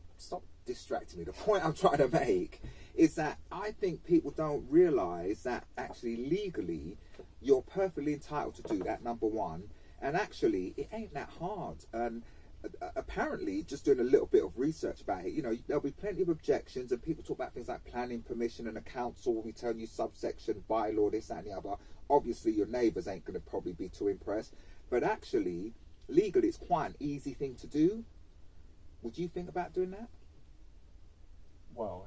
Speaker 3: distracting me. The point I'm trying to make is that I think people don't realise that actually legally you're perfectly entitled to do that, number one. And actually, it ain't that hard. And apparently, just doing a little bit of research about it, you know, there'll be plenty of objections, and people talk about things like planning permission, and a council will return you subsection, bylaw, this, that, and the other. Obviously, your neighbours ain't going to probably be too impressed. But actually, legally, it's quite an easy thing to do. Would you think about doing that?
Speaker 2: Well,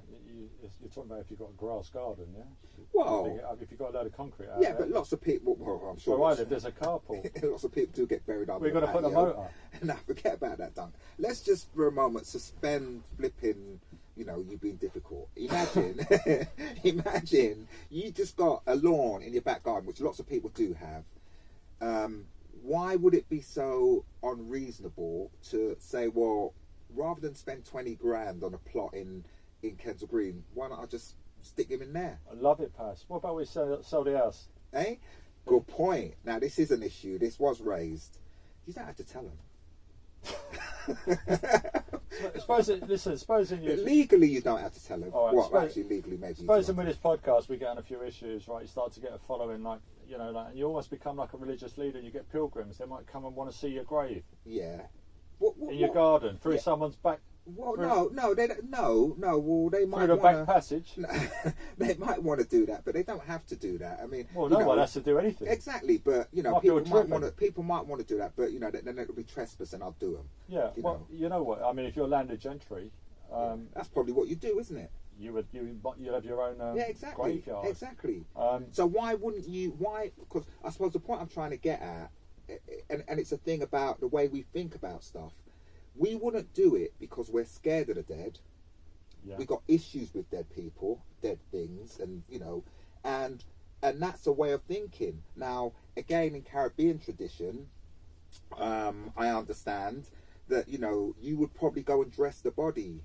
Speaker 2: you're talking about if you've got a grass garden, yeah?
Speaker 3: Well,
Speaker 2: if you've got a load of concrete out
Speaker 3: yeah,
Speaker 2: there.
Speaker 3: but lots of people, well, I'm sure.
Speaker 2: Where I live, there's a carpool.
Speaker 3: Lots of people do get buried up.
Speaker 2: We've got to put the motor.
Speaker 3: Now, forget about that, Duncan. Let's just for a moment suspend flipping, you know, you being difficult. Imagine, imagine you just got a lawn in your back garden, which lots of people do have. Why would it be so unreasonable to say, well, rather than spend 20 grand on a plot in Kensal Green, why not I just stick him in there?
Speaker 2: I love it, Pass. What about we sell the house?
Speaker 3: Eh? Good point. Now, this is an issue. This was raised. You don't have to tell him.
Speaker 2: Supposing you...
Speaker 3: Legally, you don't have to tell him.
Speaker 2: All right,
Speaker 3: well, actually, legally, maybe.
Speaker 2: Supposing with this podcast we get on a few issues, right? You start to get a following, like, you know, like, you almost become like a religious leader, and you get pilgrims. They might come and want to see your grave.
Speaker 3: Yeah.
Speaker 2: In your garden, through someone's back.
Speaker 3: Well, no, they don't. No. Well, they might
Speaker 2: through the back passage.
Speaker 3: They might want to do that, but they don't have to do that. I mean,
Speaker 2: well, no one has to do anything.
Speaker 3: Exactly, but you know, people might want to do that, but you know, then it'll be trespassing. I'll do them.
Speaker 2: Yeah. You know what? I mean, if you're landed gentry,
Speaker 3: that's probably what you do, isn't it?
Speaker 2: You'll have your own graveyard.
Speaker 3: Exactly. So why wouldn't you? Why? Because I suppose the point I'm trying to get at, and it's a thing about the way we think about stuff. We wouldn't do it because we're scared of the dead. Yeah. We got issues with dead people, dead things, and you know, and that's a way of thinking. Now, again, in Caribbean tradition, I understand that you know you would probably go and dress the body,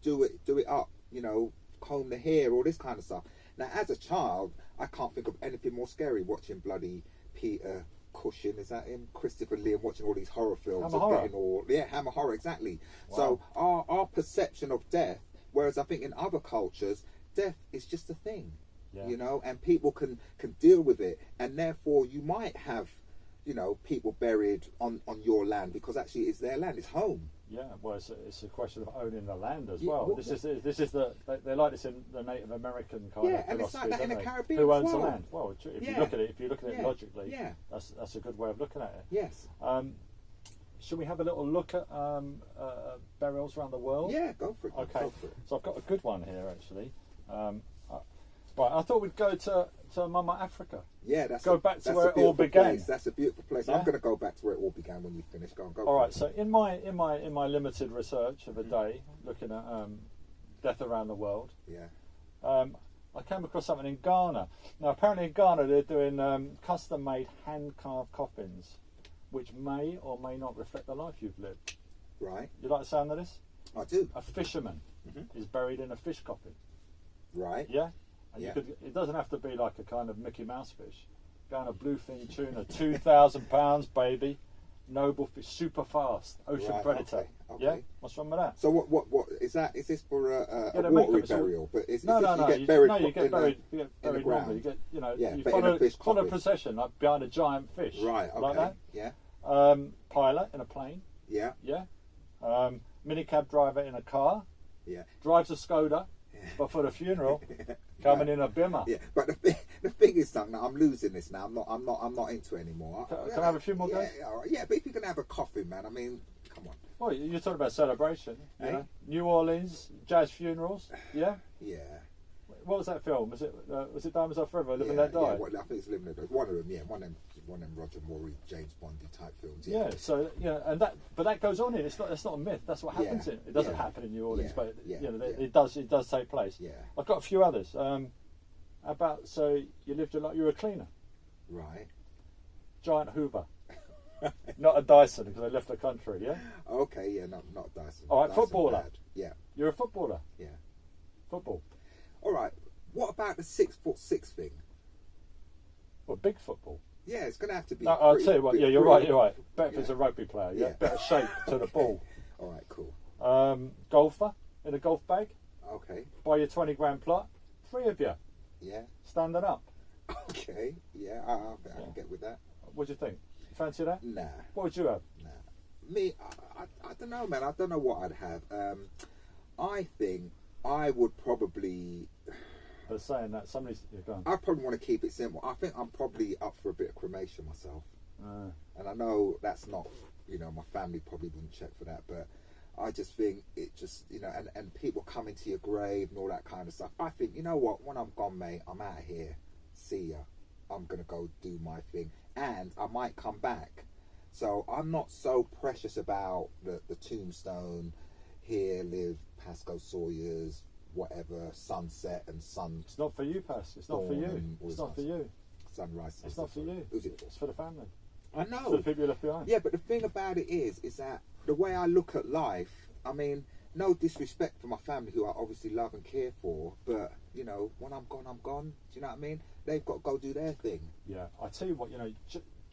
Speaker 3: do it up, you know, comb the hair, all this kind of stuff. Now, as a child, I can't think of anything more scary watching bloody Peter Cushing, is that him? Christopher Lee, watching all these horror films. Hammer horror, exactly. Wow. So our perception of death, whereas I think in other cultures, death is just a thing, you know, and people can deal with it, and therefore you might have, you know, people buried on your land because actually it's their land, it's home.
Speaker 2: Yeah, well, it's a question of owning the land as well. This is they like this in the Native American kind of philosophy.
Speaker 3: And it's like that in the Caribbean.
Speaker 2: Who owns the land? Well, if you look at it logically, that's a good way of looking at it.
Speaker 3: Yes.
Speaker 2: Should we have a little look at burials around the world?
Speaker 3: Yeah, go for it.
Speaker 2: Okay.
Speaker 3: Go for it.
Speaker 2: So I've got a good one here actually. Right, I thought we'd go to Mama Africa.
Speaker 3: Yeah,
Speaker 2: that's back to where it all began.
Speaker 3: Place. That's a beautiful place. Yeah? I'm going to go back to where it all began when you finish. Go.
Speaker 2: All right. So in my limited research of a day, looking at death around the world, I came across something in Ghana. Now, apparently in Ghana they're doing custom-made hand-carved coffins, which may or may not reflect the life you've lived.
Speaker 3: Right.
Speaker 2: You like the sound of this?
Speaker 3: I do.
Speaker 2: A fisherman is buried in a fish coffin.
Speaker 3: Right.
Speaker 2: Yeah. And it doesn't have to be like a kind of Mickey Mouse fish. Going a bluefin tuna, 2,000 pounds, baby. Noble fish, super fast, ocean predator.
Speaker 3: Okay.
Speaker 2: Yeah, what's wrong with that?
Speaker 3: So what is that? Is this for a watery burial? But you get buried in the ground.
Speaker 2: You get, you know, you follow a procession like behind a giant fish.
Speaker 3: Right. Okay.
Speaker 2: Like that.
Speaker 3: Yeah.
Speaker 2: Pilot in a plane.
Speaker 3: Yeah.
Speaker 2: Yeah. Minicab driver in a car.
Speaker 3: Yeah.
Speaker 2: Drives a Skoda. But for the funeral, coming in a bimmer.
Speaker 3: Yeah, but the thing is, Duncan, I'm losing this now. I'm not into it anymore.
Speaker 2: Can I have a few more days?
Speaker 3: Yeah, but if you can have a coffin, man, I mean, come on.
Speaker 2: Well, you're talking about celebration. You know? New Orleans, jazz funerals. Yeah.
Speaker 3: Yeah.
Speaker 2: What was that film? Was it Diamonds Are Forever? Live and Let Die.
Speaker 3: Yeah, I think it's Live and Let Die. One of them, yeah, one of them Roger Moore, James Bondy type films. Yeah.
Speaker 2: So and that goes on in. It's not a myth. That's what happens in. It doesn't happen in New Orleans, but it does take place.
Speaker 3: Yeah.
Speaker 2: I've got a few others. So you lived your life. You were a cleaner.
Speaker 3: Right.
Speaker 2: Giant Hoover. Not a Dyson because I left the country. Yeah.
Speaker 3: Okay. Yeah. Not Dyson.
Speaker 2: All right.
Speaker 3: Dyson
Speaker 2: Footballer.
Speaker 3: Bad. Yeah.
Speaker 2: You're a footballer.
Speaker 3: Yeah.
Speaker 2: Football.
Speaker 3: All right. What about the 6'6" thing?
Speaker 2: Well, big football.
Speaker 3: Yeah, it's going to have to be.
Speaker 2: No, I'll tell you what. Yeah, you're right. Better if it's a rugby player. Yeah. Better shape to the ball.
Speaker 3: All right, cool.
Speaker 2: Golfer in a golf bag.
Speaker 3: Okay.
Speaker 2: Buy your 20 grand plot, 3 of you
Speaker 3: Yeah.
Speaker 2: standing up.
Speaker 3: Okay. Yeah. I can get with that.
Speaker 2: What do you think? Fancy that?
Speaker 3: Nah.
Speaker 2: What would you have?
Speaker 3: Nah. Me, I don't know, man. I don't know what I'd have. I think I would probably.
Speaker 2: But saying that, somebody's gone.
Speaker 3: I probably want to keep it simple. I think I'm probably up for a bit of cremation myself. And I know that's not, my family probably wouldn't check for that, but I just think it just, and people coming to your grave and all that kind of stuff. I think, you know what, when I'm gone, mate, I'm out of here. See ya. I'm going to go do my thing. And I might come back. So I'm not so precious about the tombstone. Here live Pascoe Sawyers, whatever, sunset and sun.
Speaker 2: It's not for you, Pas. It's not for you. It's not for you.
Speaker 3: Sunrise.
Speaker 2: It's not for you.
Speaker 3: Who's it for?
Speaker 2: It's for the family.
Speaker 3: I
Speaker 2: It's for
Speaker 3: know.
Speaker 2: the people you left behind.
Speaker 3: Yeah, but the thing about it is that the way I look at life, I mean, no disrespect for my family who I obviously love and care for, but, when I'm gone, I'm gone. Do you know what I mean? They've got to go do their thing.
Speaker 2: Yeah. I tell you what,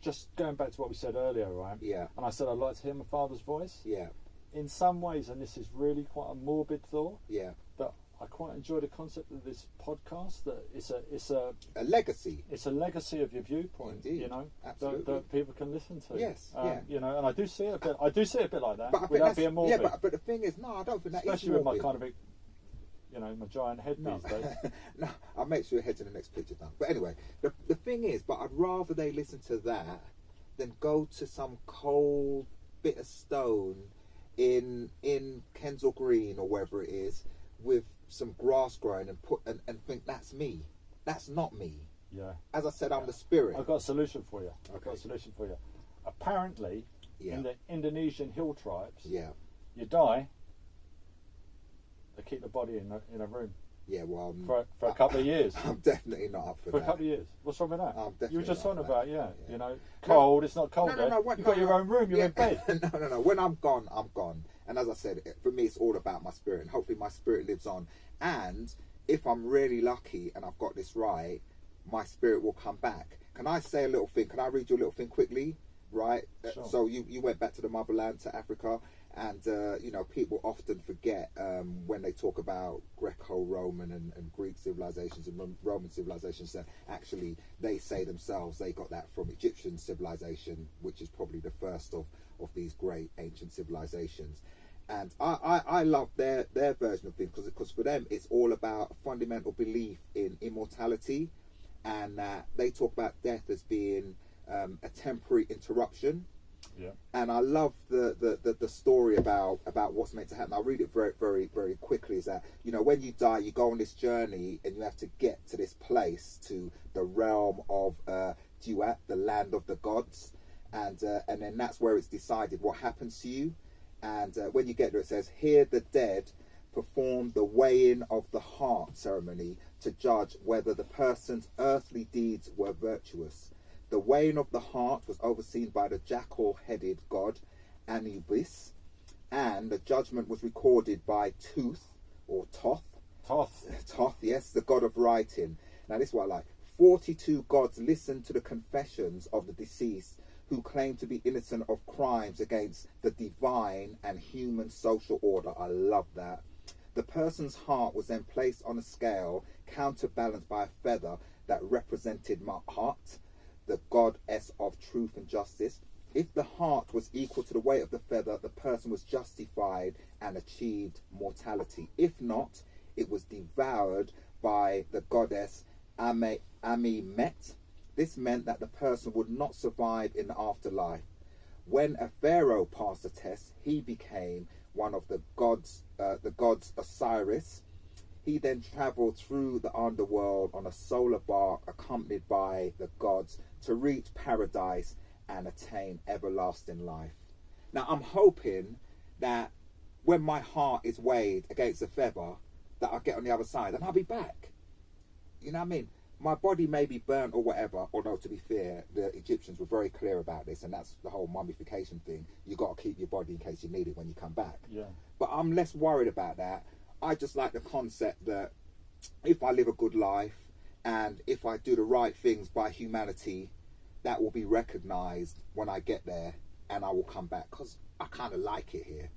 Speaker 2: just going back to what we said earlier, right?
Speaker 3: Yeah.
Speaker 2: And I said I'd like to hear my father's voice.
Speaker 3: Yeah.
Speaker 2: In some ways, and this is really quite a morbid thought,
Speaker 3: Yeah.
Speaker 2: that I quite enjoy the concept of this podcast. That it's a
Speaker 3: legacy.
Speaker 2: It's a legacy of your viewpoint.
Speaker 3: Indeed. Absolutely.
Speaker 2: That people can listen to.
Speaker 3: Yes.
Speaker 2: And I do see it a bit. I do see it a bit like that.
Speaker 3: But I think
Speaker 2: without being morbid.
Speaker 3: yeah, but the thing is, no, I don't think that
Speaker 2: especially
Speaker 3: is
Speaker 2: with my
Speaker 3: morbid.
Speaker 2: kind of my giant head
Speaker 3: No.
Speaker 2: these days.
Speaker 3: No, I'll make sure your head's in the next picture now. But anyway, the thing is, but I'd rather they listen to that than go to some cold bit of stone in Kensal Green or wherever it is with some grass growing and think that's me. That's not me.
Speaker 2: Yeah.
Speaker 3: As I said, I'm the spirit.
Speaker 2: I've got a solution for you.
Speaker 3: Okay.
Speaker 2: Apparently,
Speaker 3: Yeah.
Speaker 2: in the Indonesian hill tribes,
Speaker 3: Yeah.
Speaker 2: you die, they keep the body in a room
Speaker 3: Yeah, well,
Speaker 2: for a couple of years.
Speaker 3: I'm definitely not up for
Speaker 2: For a
Speaker 3: that.
Speaker 2: couple of years. What's wrong with that?
Speaker 3: I'm definitely
Speaker 2: You were just
Speaker 3: not
Speaker 2: talking
Speaker 3: up for
Speaker 2: about,
Speaker 3: that.
Speaker 2: cold, it's not cold
Speaker 3: No,
Speaker 2: there.
Speaker 3: what-
Speaker 2: You've got your own room, you're
Speaker 3: yeah.
Speaker 2: in bed.
Speaker 3: No. When I'm gone, I'm gone. And as I said, for me, it's all about my spirit. And hopefully my spirit lives on. And if I'm really lucky and I've got this right, my spirit will come back. Can I say a little thing? Can I read you a little thing quickly? Right?
Speaker 2: Sure.
Speaker 3: So you went back to the motherland, to Africa. And, people often forget when they talk about Greco-Roman and Greek civilizations and Roman civilizations that actually they say themselves they got that from Egyptian civilization, which is probably the first of these great ancient civilizations. And I love their version of things because for them it's all about a fundamental belief in immortality, and they talk about death as being a temporary interruption.
Speaker 2: Yeah.
Speaker 3: And I love the story about what's meant to happen. I'll read it very, very, very quickly. Is that, when you die, you go on this journey and you have to get to this place, to the realm of Duat, the land of the gods. And then that's where it's decided what happens to you. And when you get there, it says, here the dead perform the weighing of the heart ceremony to judge whether the person's earthly deeds were virtuous. The weighing of the heart was overseen by the jackal-headed god Anubis, and the judgment was recorded by Tooth, or Thoth. Thoth, yes, the god of writing. Now this is what I like. 42 gods listened to the confessions of the deceased who claimed to be innocent of crimes against the divine and human social order. I love that. The person's heart was then placed on a scale counterbalanced by a feather that represented Ma'at, the goddess of truth and justice. If the heart was equal to the weight of the feather, the person was justified and achieved mortality. If not, it was devoured by the goddess Amimet. This meant that the person would not survive in the afterlife. When a pharaoh passed the test, he became one of the gods Osiris. He then travelled through the underworld on a solar bark accompanied by the gods to reach paradise and attain everlasting life. Now I'm hoping that when my heart is weighed against a feather, that I'll get on the other side and I'll be back. You know what I mean? My body may be burnt or whatever, although to be fair, the Egyptians were very clear about this, and that's the whole mummification thing. You got to keep your body in case you need it when you come back.
Speaker 2: Yeah.
Speaker 3: But I'm less worried about that. I just like the concept that if I live a good life and if I do the right things by humanity, that will be recognised when I get there and I will come back, because I kind of like it here.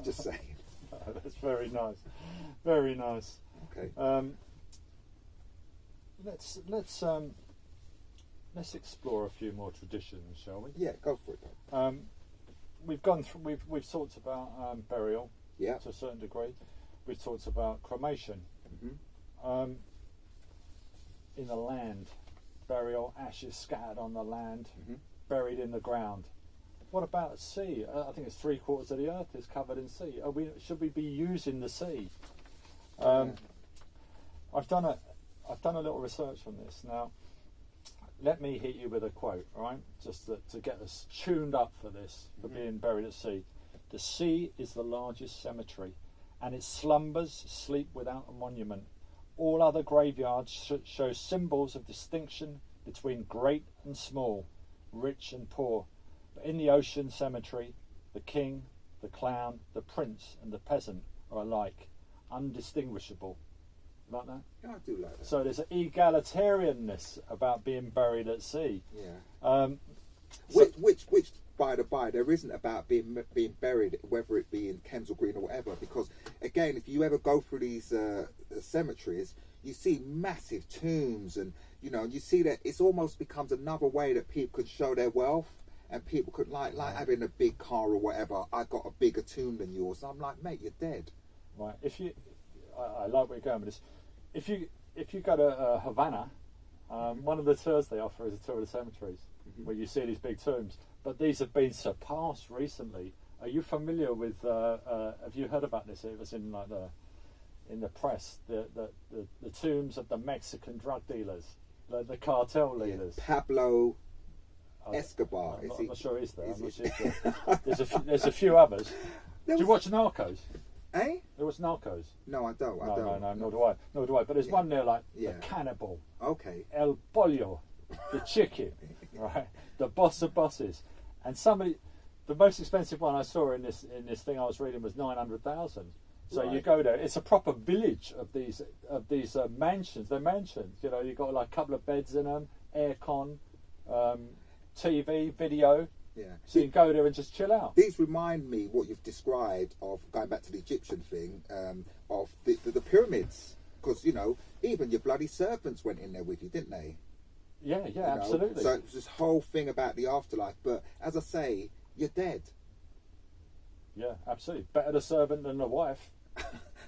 Speaker 3: Just saying.
Speaker 2: That's very nice. Very nice.
Speaker 3: Okay.
Speaker 2: Let's explore a few more traditions, shall we?
Speaker 3: Yeah, go for it.
Speaker 2: We've gone through. We've talked about burial.
Speaker 3: Yeah.
Speaker 2: To a certain degree. We've talked about cremation.
Speaker 3: Mm-hmm.
Speaker 2: In the land, burial, ashes scattered on the land,
Speaker 3: Mm-hmm.
Speaker 2: buried in the ground. What about at sea? I think it's 3/4 of the earth is covered in sea. Should we be using the sea? I've done a little research on this. Now, let me hit you with a quote, all right? Just to get us tuned up for this, for being buried at sea. The sea is the largest cemetery, and its slumbers sleep without a monument. All other graveyards show symbols of distinction between great and small, rich and poor. But in the ocean cemetery, the king, the clown, the prince, and the peasant are alike, undistinguishable. Like that?
Speaker 3: Yeah, I do like that.
Speaker 2: So there's an egalitarianness about being buried at sea.
Speaker 3: Yeah. Which, by the by, there isn't about being buried, whether it be in Kensal Green or whatever. Because again, if you ever go through these cemeteries, you see massive tombs, and you see that it's almost becomes another way that people could show their wealth, and people could like having a big car or whatever. I got a bigger tomb than yours. I'm like, mate, you're dead.
Speaker 2: Right. I like where you're going with this. If you go to Havana, one of the tours they offer is a tour of the cemeteries, where you see these big tombs. But these have been surpassed recently. Are you familiar with? Have you heard about this? It was in the press. The tombs of the Mexican drug dealers, the cartel leaders.
Speaker 3: Pablo Escobar.
Speaker 2: I'm not sure he's there. I'm not sure. There's a few others. Do you watch Narcos?
Speaker 3: Eh?
Speaker 2: There was Narcos.
Speaker 3: No, I don't.
Speaker 2: No, nor do I. Nor do I. But there's one there like the cannibal.
Speaker 3: Okay.
Speaker 2: El Pollo, the chicken, right? The boss of bosses, and the most expensive one I saw in this thing I was reading was 900,000. So
Speaker 3: Right.
Speaker 2: you go there, it's a proper village of these mansions. They're mansions. You've got like a couple of beds in them, aircon, TV, video.
Speaker 3: Yeah.
Speaker 2: So you can go there and just chill out.
Speaker 3: These remind me what you've described of going back to the Egyptian thing of the pyramids, because even your bloody servants went in there with you, didn't they?
Speaker 2: Yeah, absolutely.
Speaker 3: So it's this whole thing about the afterlife. But as I say, you're dead.
Speaker 2: Yeah, absolutely. Better the servant than the wife.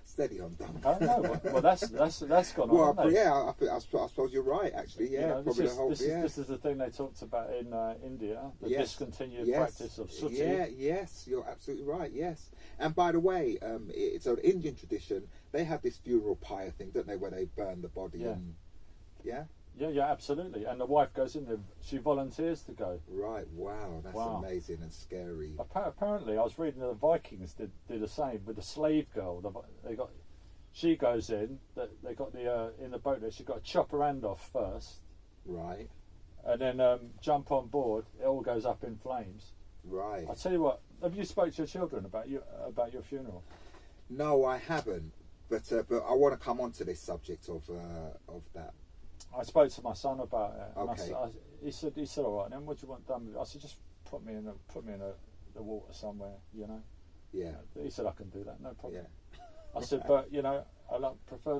Speaker 3: Steady on, Duncan.
Speaker 2: I don't know. Well, that's gone on.
Speaker 3: Well,
Speaker 2: hasn't it?
Speaker 3: yeah, I suppose you're right. Actually, yeah, probably the whole.
Speaker 2: This is the thing they talked about in India, the discontinued practice of sutti.
Speaker 3: Yeah, yes, you're absolutely right. Yes, and by the way, it's an Indian tradition. They have this funeral pyre thing, don't they, where they burn the body and
Speaker 2: Yeah, absolutely. And the wife goes in there. She volunteers to go.
Speaker 3: Right. Wow, that's amazing and scary.
Speaker 2: Apparently, I was reading that the Vikings did the same with the slave girl. She goes in. They got in the boat there. She got to chop her hand off first.
Speaker 3: Right.
Speaker 2: And then jump on board. It all goes up in flames.
Speaker 3: Right.
Speaker 2: I tell you what. Have you spoke to your children about your funeral?
Speaker 3: No, I haven't. But I want to come on to this subject of that.
Speaker 2: I spoke to my son about it. And
Speaker 3: Okay.
Speaker 2: He said, all right. Then what do you want done with it? I said, just put me in the water somewhere.
Speaker 3: Yeah.
Speaker 2: He said, I can do that. No problem.
Speaker 3: Yeah.
Speaker 2: I said, but I prefer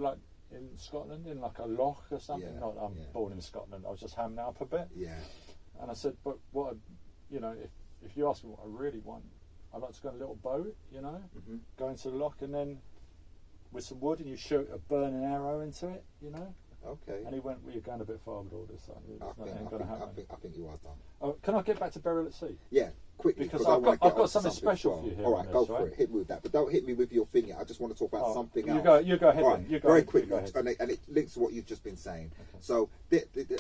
Speaker 2: in Scotland in like a loch or something.
Speaker 3: Yeah,
Speaker 2: Not that I'm born in Scotland. I was just hamming up a bit.
Speaker 3: Yeah.
Speaker 2: And I said, but what if you ask me what I really want, I'd like to go on a little boat. Go into the loch and then with some wood and you shoot a burning arrow into it.
Speaker 3: Okay.
Speaker 2: And he went, well, you're going a bit far with all this. Ain't going to happen.
Speaker 3: I think you are done.
Speaker 2: Oh, can I get back to burial at sea?
Speaker 3: Yeah, quickly.
Speaker 2: Because
Speaker 3: I
Speaker 2: I've
Speaker 3: wanna get
Speaker 2: got
Speaker 3: on
Speaker 2: something special for you here.
Speaker 3: All right,
Speaker 2: on
Speaker 3: go
Speaker 2: this,
Speaker 3: for
Speaker 2: right?
Speaker 3: it. Hit me with that, but don't hit me with your finger. I just want to talk about something else.
Speaker 2: You go ahead.
Speaker 3: All right,
Speaker 2: then.
Speaker 3: very quickly,
Speaker 2: You go ahead.
Speaker 3: and it links to what you've just been saying.
Speaker 2: Okay.
Speaker 3: So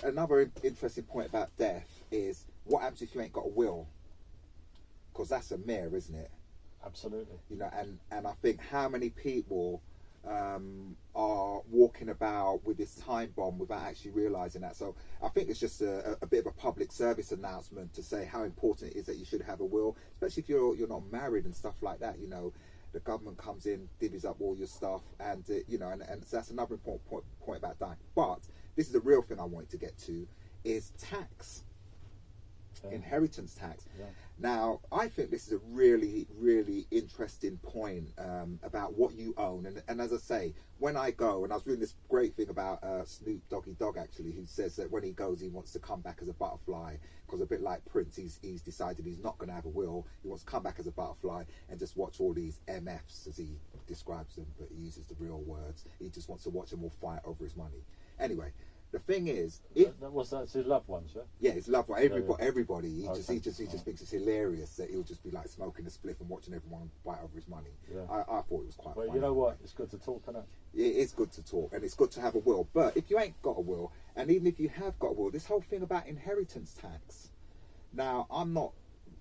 Speaker 3: another interesting point about death is what happens if you ain't got a will? Because that's a mare, isn't it?
Speaker 2: Absolutely.
Speaker 3: And I think how many people are walking about with this time bomb without actually realising that. So I think it's just a bit of a public service announcement to say how important it is that you should have a will, especially if you're not married and stuff like that. The government comes in, divvies up all your stuff, and and so that's another important point about dying. But this is the real thing I wanted to get to is tax. inheritance tax.
Speaker 2: Yeah.
Speaker 3: Now, I think this is a really, really interesting point about what you own. And as I say, when I go, and I was reading this great thing about Snoop Doggy Dogg, actually, who says that when he goes, he wants to come back as a butterfly, because a bit like Prince, he's decided he's not going to have a will. He wants to come back as a butterfly and just watch all these MFs, as he describes them, but he uses the real words. He just wants to watch them all fight over his money. Anyway, the thing is,
Speaker 2: that's his loved ones, yeah?
Speaker 3: Yeah, his loved one, everybody. He just thinks it's hilarious that he'll just be like smoking a spliff and watching everyone fight over his money.
Speaker 2: Yeah.
Speaker 3: I thought it was quite funny.
Speaker 2: You know what? It's good to talk, isn't it?
Speaker 3: It is good to talk, and it's good to have a will. But if you ain't got a will, and even if you have got a will, this whole thing about inheritance tax. Now, I'm not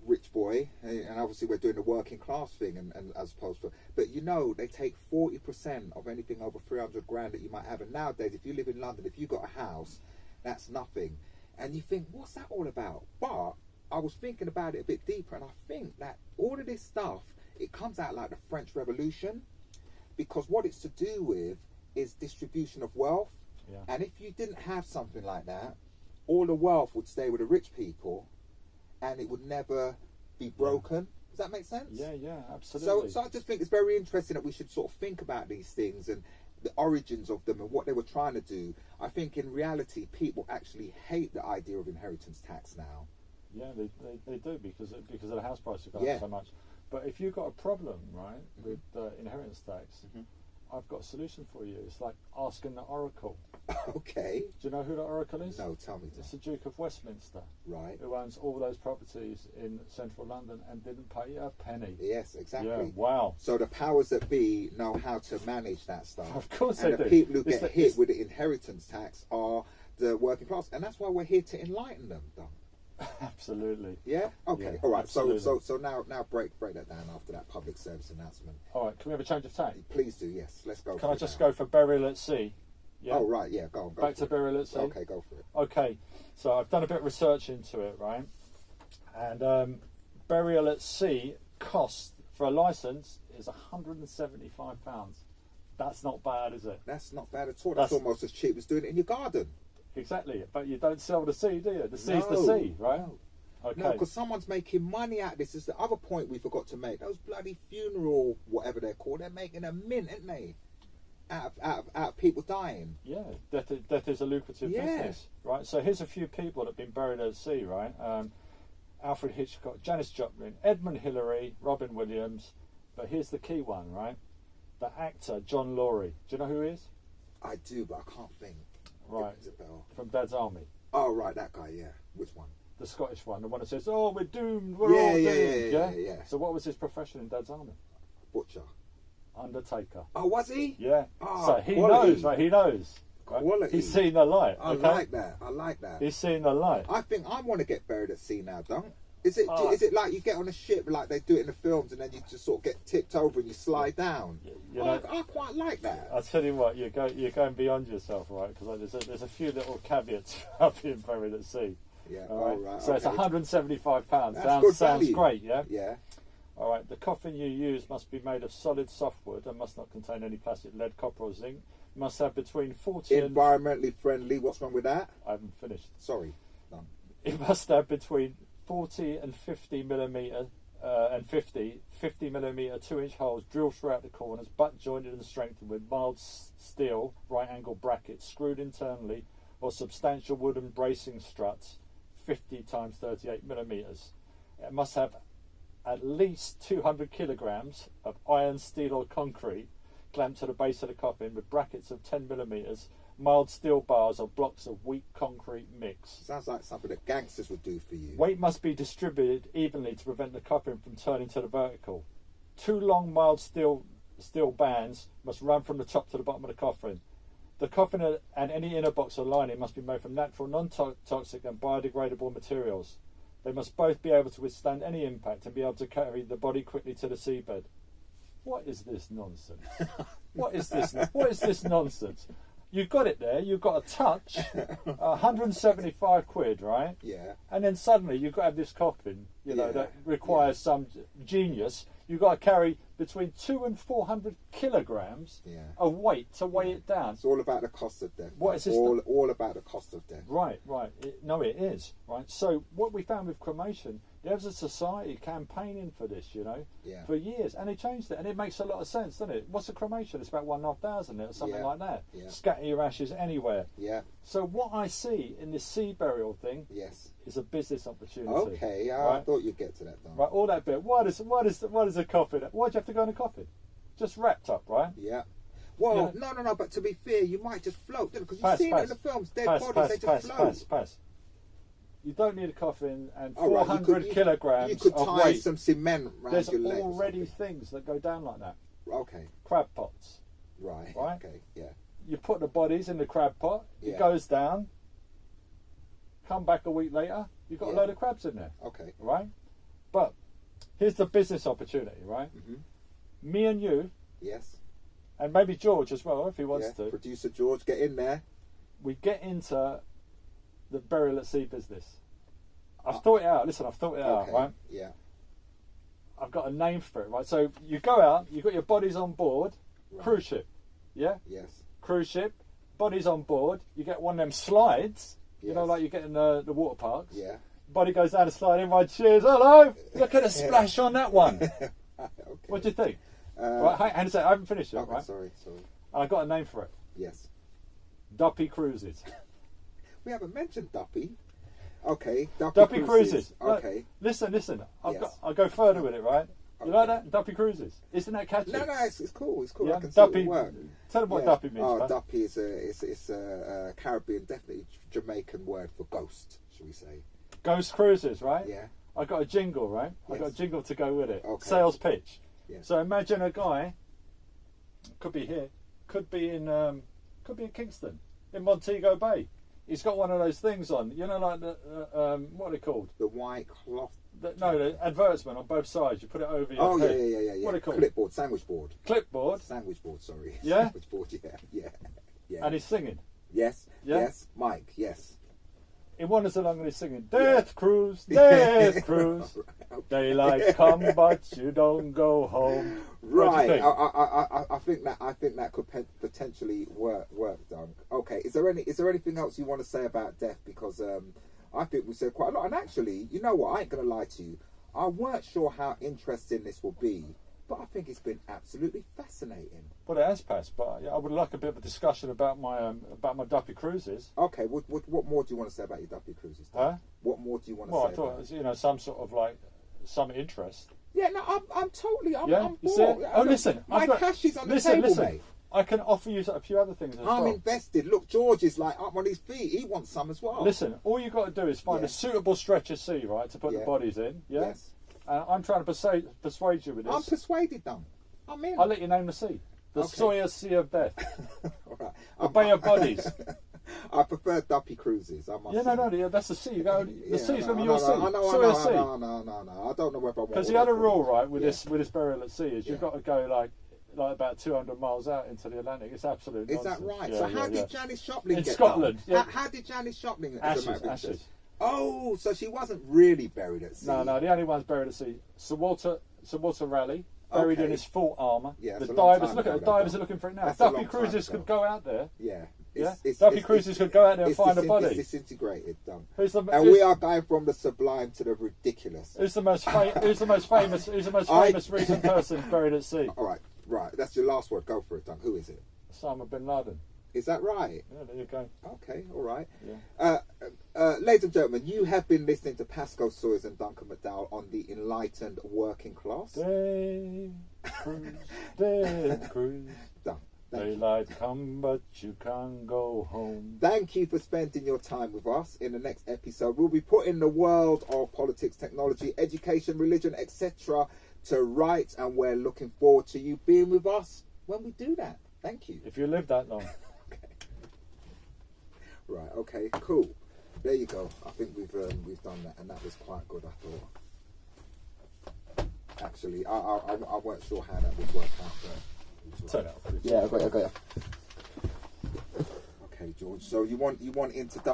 Speaker 3: rich boy, and obviously we're doing the working class thing, and as opposed to, but you know, they take 40% of anything over 300 grand that you might have. And nowadays, if you live in London, if you got a house, that's nothing. And you think, what's that all about? But I was thinking about it a bit deeper, and I think that all of this stuff, it comes out like the French Revolution, because what it's to do with is distribution of wealth.
Speaker 2: Yeah.
Speaker 3: And if you didn't have something like that, all the wealth would stay with the rich people, and it would never be broken. Does that make sense?
Speaker 2: Yeah, absolutely.
Speaker 3: So I just think it's very interesting that we should sort of think about these things and the origins of them and what they were trying to do. I think in reality, people actually hate the idea of inheritance tax now.
Speaker 2: Yeah, they do because of the house price has gone up so much. But if you've got a problem, right, with inheritance tax, I've got a solution for you. It's like asking the Oracle.
Speaker 3: Okay.
Speaker 2: Do you know who the Oracle is?
Speaker 3: No, tell me.
Speaker 2: It's the Duke of Westminster.
Speaker 3: Right.
Speaker 2: Who owns all those properties in central London and didn't pay a penny.
Speaker 3: Yes, exactly.
Speaker 2: Yeah, wow.
Speaker 3: So the powers that be know how to manage that stuff.
Speaker 2: Of course
Speaker 3: and
Speaker 2: they do.
Speaker 3: And the people who get hit with the inheritance tax are the working class. And that's why we're here to enlighten them, Duncan.
Speaker 2: Absolutely.
Speaker 3: Yeah. Okay.
Speaker 2: Yeah,
Speaker 3: all right.
Speaker 2: absolutely.
Speaker 3: So now break that down after that public service announcement.
Speaker 2: All right. Can we have a change of tack?
Speaker 3: Please do. Yes. Let's go.
Speaker 2: Can I just go for burial at sea? Yeah.
Speaker 3: Oh right. Yeah. Go on.
Speaker 2: Back to burial at sea.
Speaker 3: Okay. Go for it.
Speaker 2: Okay. So I've done a bit of research into it, right? And burial at sea cost for a license is £175. That's not bad, is it?
Speaker 3: That's not bad at all. That's almost as cheap as doing it in your garden.
Speaker 2: Exactly, but you don't sell the sea, do you? The sea's the sea, right?
Speaker 3: No.
Speaker 2: Okay.
Speaker 3: No, because someone's making money out of this. Is the other point we forgot to make. Those bloody funeral, whatever they're called, they're making a mint, aren't they? Out of people dying.
Speaker 2: Yeah, death is a lucrative business, right? So here's a few people that have been buried at sea, right? Alfred Hitchcock, Janis Joplin, Edmund Hillary, Robin Williams, but here's the key one, right? The actor John Laurie. Do you know who he is?
Speaker 3: I do, but I can't think.
Speaker 2: Right, from Dad's Army.
Speaker 3: Oh, right, that guy, yeah. Which one?
Speaker 2: The Scottish one, the one that says, "Oh, we're doomed, we're all doomed."
Speaker 3: Yeah.
Speaker 2: So what was his profession in Dad's Army?
Speaker 3: Butcher.
Speaker 2: Undertaker.
Speaker 3: Oh, was he?
Speaker 2: Yeah.
Speaker 3: Oh,
Speaker 2: so he
Speaker 3: quality.
Speaker 2: knows, right? He knows. Right?
Speaker 3: Quality.
Speaker 2: He's seen the light.
Speaker 3: I like that.
Speaker 2: He's seen the light.
Speaker 3: I think I want to get buried at sea now, Dunk. Is it like you get on a ship like they do it in the films and then you just sort of get tipped over and you slide down? I quite like that.
Speaker 2: I'll tell you what, you're going beyond yourself, right? Because there's a few little caveats about being buried at sea.
Speaker 3: Yeah.
Speaker 2: All right. So
Speaker 3: okay.
Speaker 2: it's £175.
Speaker 3: That's
Speaker 2: Sounds great, yeah?
Speaker 3: Yeah.
Speaker 2: All right. The coffin you use must be made of solid softwood and must not contain any plastic, lead, copper, or zinc. Must have between 40
Speaker 3: environmentally friendly. What's wrong with that?
Speaker 2: I haven't finished.
Speaker 3: Sorry. Done.
Speaker 2: It must have between 40 and 50 millimetre and 50 millimetre 2-inch holes drilled throughout the corners, butt jointed and strengthened with mild steel right angle brackets screwed internally, or substantial wooden bracing struts 50 times 38 millimetres. It must have at least 200 kilograms of iron, steel or concrete clamped to the base of the coffin with brackets of 10 millimetres, mild steel bars or blocks of weak concrete mix.
Speaker 3: Sounds like something that gangsters would do for you.
Speaker 2: Weight must be distributed evenly to prevent the coffin from turning to the vertical. 2 long mild steel bands must run from the top to the bottom of the coffin. The coffin and any inner box or lining must be made from natural, non-toxic and biodegradable materials. They must both be able to withstand any impact and be able to carry the body quickly to the seabed. What is this nonsense? What is this nonsense? You've got it there, you've got a touch, 175 quid, right?
Speaker 3: Yeah.
Speaker 2: And then suddenly you've got to have this coffin, that requires some genius. You've got to carry between 200 and 400 kilograms
Speaker 3: Yeah.
Speaker 2: of weight to weigh it down.
Speaker 3: It's all about the cost of death.
Speaker 2: What is this?
Speaker 3: All about the cost of death.
Speaker 2: Right. No, it is. Right. So what we found with cremation, there was a society campaigning for this,
Speaker 3: Yeah.
Speaker 2: for years, and they changed it, and it makes a lot of sense, doesn't it? What's a cremation? It's about 1,500 or something
Speaker 3: Yeah.
Speaker 2: like that.
Speaker 3: Yeah.
Speaker 2: Scatter your ashes anywhere.
Speaker 3: Yeah.
Speaker 2: So what I see in this sea burial thing
Speaker 3: Yes.
Speaker 2: is a business opportunity.
Speaker 3: Okay. I
Speaker 2: Right.
Speaker 3: thought you'd get to that, Don.
Speaker 2: Right, all that bit. What is a coffin? Why'd you have to go in a coffin? Just wrapped up, right?
Speaker 3: Yeah. Well,
Speaker 2: Yeah.
Speaker 3: no. But to be fair, you might just float, because
Speaker 2: Pass,
Speaker 3: you've seen it in
Speaker 2: pass.
Speaker 3: the films. Dead
Speaker 2: Pass,
Speaker 3: bodies,
Speaker 2: pass,
Speaker 3: they just float.
Speaker 2: pass. You don't need a coffin and
Speaker 3: All right,
Speaker 2: 400 kilograms
Speaker 3: You could
Speaker 2: of
Speaker 3: tie
Speaker 2: weight.
Speaker 3: some cement around
Speaker 2: There's
Speaker 3: your legs.
Speaker 2: already things that go down like that.
Speaker 3: Okay.
Speaker 2: Crab pots.
Speaker 3: Right.
Speaker 2: Right.
Speaker 3: Okay. Yeah.
Speaker 2: You put the bodies in the crab pot. It
Speaker 3: Yeah.
Speaker 2: goes down. Come back a week later. You've got a
Speaker 3: Yeah.
Speaker 2: load of crabs in there.
Speaker 3: Okay.
Speaker 2: Right. But here's the business opportunity. Right.
Speaker 3: Mhm.
Speaker 2: Me and you,
Speaker 3: Yes.
Speaker 2: and maybe George as well, if he wants
Speaker 3: Yeah.
Speaker 2: to.
Speaker 3: Producer George, get in there.
Speaker 2: We get into the burial at sea business. I've thought it out. Listen, I've thought it out,
Speaker 3: Okay.
Speaker 2: right?
Speaker 3: Yeah.
Speaker 2: I've got a name for it, right? So you go out, you've got your bodies on board,
Speaker 3: Right.
Speaker 2: cruise ship, yeah?
Speaker 3: Yes.
Speaker 2: Cruise ship, bodies on board, you get one of them slides, you know,
Speaker 3: Yes.
Speaker 2: like you get in the water parks.
Speaker 3: Yeah.
Speaker 2: Body goes down the slide, everyone cheers, hello! Look at the splash on that one.
Speaker 3: Okay.
Speaker 2: What do you think?
Speaker 3: Uh,
Speaker 2: Right, hang on a second, I haven't finished yet,
Speaker 3: okay,
Speaker 2: right?
Speaker 3: Sorry.
Speaker 2: I got a name for it.
Speaker 3: Yes.
Speaker 2: Duppy Cruises.
Speaker 3: We haven't mentioned Duppy. Okay.
Speaker 2: Duppy Cruises. Look,
Speaker 3: Okay.
Speaker 2: listen.
Speaker 3: Yes.
Speaker 2: I'll go further with it, right? You
Speaker 3: Okay.
Speaker 2: like that? Duppy Cruises. Isn't that catchy?
Speaker 3: No, it's cool. It's cool.
Speaker 2: Yeah,
Speaker 3: I can
Speaker 2: Duppy.
Speaker 3: see it work.
Speaker 2: Tell them what
Speaker 3: Yeah.
Speaker 2: Duppy means.
Speaker 3: Oh,
Speaker 2: man.
Speaker 3: Duppy is a Caribbean, definitely Jamaican word for ghost, shall we say?
Speaker 2: Ghost Cruises, right?
Speaker 3: Yeah.
Speaker 2: I got a jingle, right? I got a
Speaker 3: Yes.
Speaker 2: jingle to go with it.
Speaker 3: Okay.
Speaker 2: Sales pitch.
Speaker 3: Yes.
Speaker 2: So imagine a guy, could be here, could be in Kingston, in Montego Bay. He's got one of those things on, like the what are they called?
Speaker 3: The white cloth.
Speaker 2: The advertisement on both sides. You put it over your
Speaker 3: Oh yeah,
Speaker 2: head.
Speaker 3: yeah.
Speaker 2: What are they called?
Speaker 3: Clipboard, sandwich board.
Speaker 2: Clipboard.
Speaker 3: Sandwich board. Sorry.
Speaker 2: Yeah?
Speaker 3: Sandwich board. Yeah.
Speaker 2: And he's singing.
Speaker 3: Yes.
Speaker 2: Yeah?
Speaker 3: Yes. Mike. Yes.
Speaker 2: He wanders along and he's singing, Death Cruise, Death Cruise.
Speaker 3: Okay.
Speaker 2: Daylight come, but you don't go home. What do you
Speaker 3: Right.
Speaker 2: think?
Speaker 3: I think that could potentially work, Dunk. Okay. Is there anything else you want to say about death? Because I think we said quite a lot. And actually, you know what? I ain't gonna lie to you. I weren't sure how interesting this will be, but I think it's been absolutely fascinating.
Speaker 2: Well, it has passed, but I would like a bit of a discussion about my Duppy Cruises.
Speaker 3: Okay. What more do you want to say about your Duppy Cruises? Dunk?
Speaker 2: Huh?
Speaker 3: What more do you want to
Speaker 2: Well,
Speaker 3: say?
Speaker 2: I thought
Speaker 3: about
Speaker 2: it was, some sort of some interest.
Speaker 3: Yeah, no, I'm totally. I'm
Speaker 2: Yeah,
Speaker 3: bored.
Speaker 2: you see it? Oh, listen,
Speaker 3: my
Speaker 2: I've got-
Speaker 3: cash is on the
Speaker 2: Listen,
Speaker 3: table,
Speaker 2: listen.
Speaker 3: mate.
Speaker 2: I can offer you a few other things as
Speaker 3: I'm
Speaker 2: well.
Speaker 3: invested. Look, George is like up on his feet. He wants some as well.
Speaker 2: Listen, all you got to do is find
Speaker 3: Yeah.
Speaker 2: a suitable stretch of sea, right, to put
Speaker 3: Yeah.
Speaker 2: the bodies in. Yeah.
Speaker 3: Yes.
Speaker 2: I'm trying to persuade you with this.
Speaker 3: I'm persuaded, Dom. I'm in.
Speaker 2: I'll let you name the sea. The
Speaker 3: Okay.
Speaker 2: Sawyers Sea of Death.
Speaker 3: All right.
Speaker 2: The Bay of Bodies.
Speaker 3: I prefer Duppy Cruises. I must
Speaker 2: Yeah,
Speaker 3: say.
Speaker 2: no, that's the sea. You go. The
Speaker 3: Yeah,
Speaker 2: sea's
Speaker 3: I
Speaker 2: going to be
Speaker 3: know,
Speaker 2: your sea.
Speaker 3: I know.
Speaker 2: Sawyers Sea.
Speaker 3: No. I don't know whether I want.
Speaker 2: Because
Speaker 3: all
Speaker 2: the other
Speaker 3: that
Speaker 2: rule,
Speaker 3: for-
Speaker 2: right, with
Speaker 3: Yeah.
Speaker 2: this burial at sea is you've
Speaker 3: Yeah.
Speaker 2: got to go like about 200 miles out into the Atlantic. It's absolute
Speaker 3: Is that
Speaker 2: nonsense.
Speaker 3: right?
Speaker 2: Yeah,
Speaker 3: so
Speaker 2: yeah,
Speaker 3: how
Speaker 2: yeah.
Speaker 3: did Janice Joplin
Speaker 2: In
Speaker 3: get
Speaker 2: Scotland,
Speaker 3: done?
Speaker 2: yeah.
Speaker 3: How did Janice Joplin?
Speaker 2: Ashes.
Speaker 3: Oh, so she wasn't really buried at sea.
Speaker 2: No, the only one's buried at sea. Sir Walter Raleigh, buried
Speaker 3: Okay.
Speaker 2: in his full armour.
Speaker 3: Yeah,
Speaker 2: the
Speaker 3: it's a long
Speaker 2: divers,
Speaker 3: time
Speaker 2: look at
Speaker 3: ago,
Speaker 2: the
Speaker 3: that
Speaker 2: divers
Speaker 3: one.
Speaker 2: are looking for it now.
Speaker 3: That's a
Speaker 2: Duppy
Speaker 3: long time
Speaker 2: Cruises
Speaker 3: ago.
Speaker 2: could go out there.
Speaker 3: Yeah.
Speaker 2: Yeah? Duppy Cruises could go out there and find a body.
Speaker 3: It's disintegrated, Dom.
Speaker 2: Who's the,
Speaker 3: And
Speaker 2: who's-
Speaker 3: we are going from the sublime to the ridiculous.
Speaker 2: Who's the most famous recent person buried at sea?
Speaker 3: All right. That's your last word. Go for it, Dom. Who is it?
Speaker 2: Osama bin Laden.
Speaker 3: Is that right?
Speaker 2: Yeah, there you go.
Speaker 3: Okay. All right.
Speaker 2: Yeah.
Speaker 3: Ladies and gentlemen, you have been listening to Pascoe, Sawyers and Duncan MacDowall on the Enlightened Working Class.
Speaker 2: Day cruise, death cruise.
Speaker 3: Done. Thank you.
Speaker 2: Daylight come, but you can't go home.
Speaker 3: Thank you for spending your time with us. In the next episode, we'll be putting the world of politics, technology, education, religion, etc. to rights, and we're looking forward to you being with us when we do that. Thank you.
Speaker 2: If you live that long.
Speaker 3: Okay. Right. Okay. Cool. There you go. I think we've done that, and that was quite good. I thought. Actually, I weren't sure how that would work out. But
Speaker 2: Turn it off.
Speaker 1: Yeah, I got you.
Speaker 3: okay, George. So you want introduction.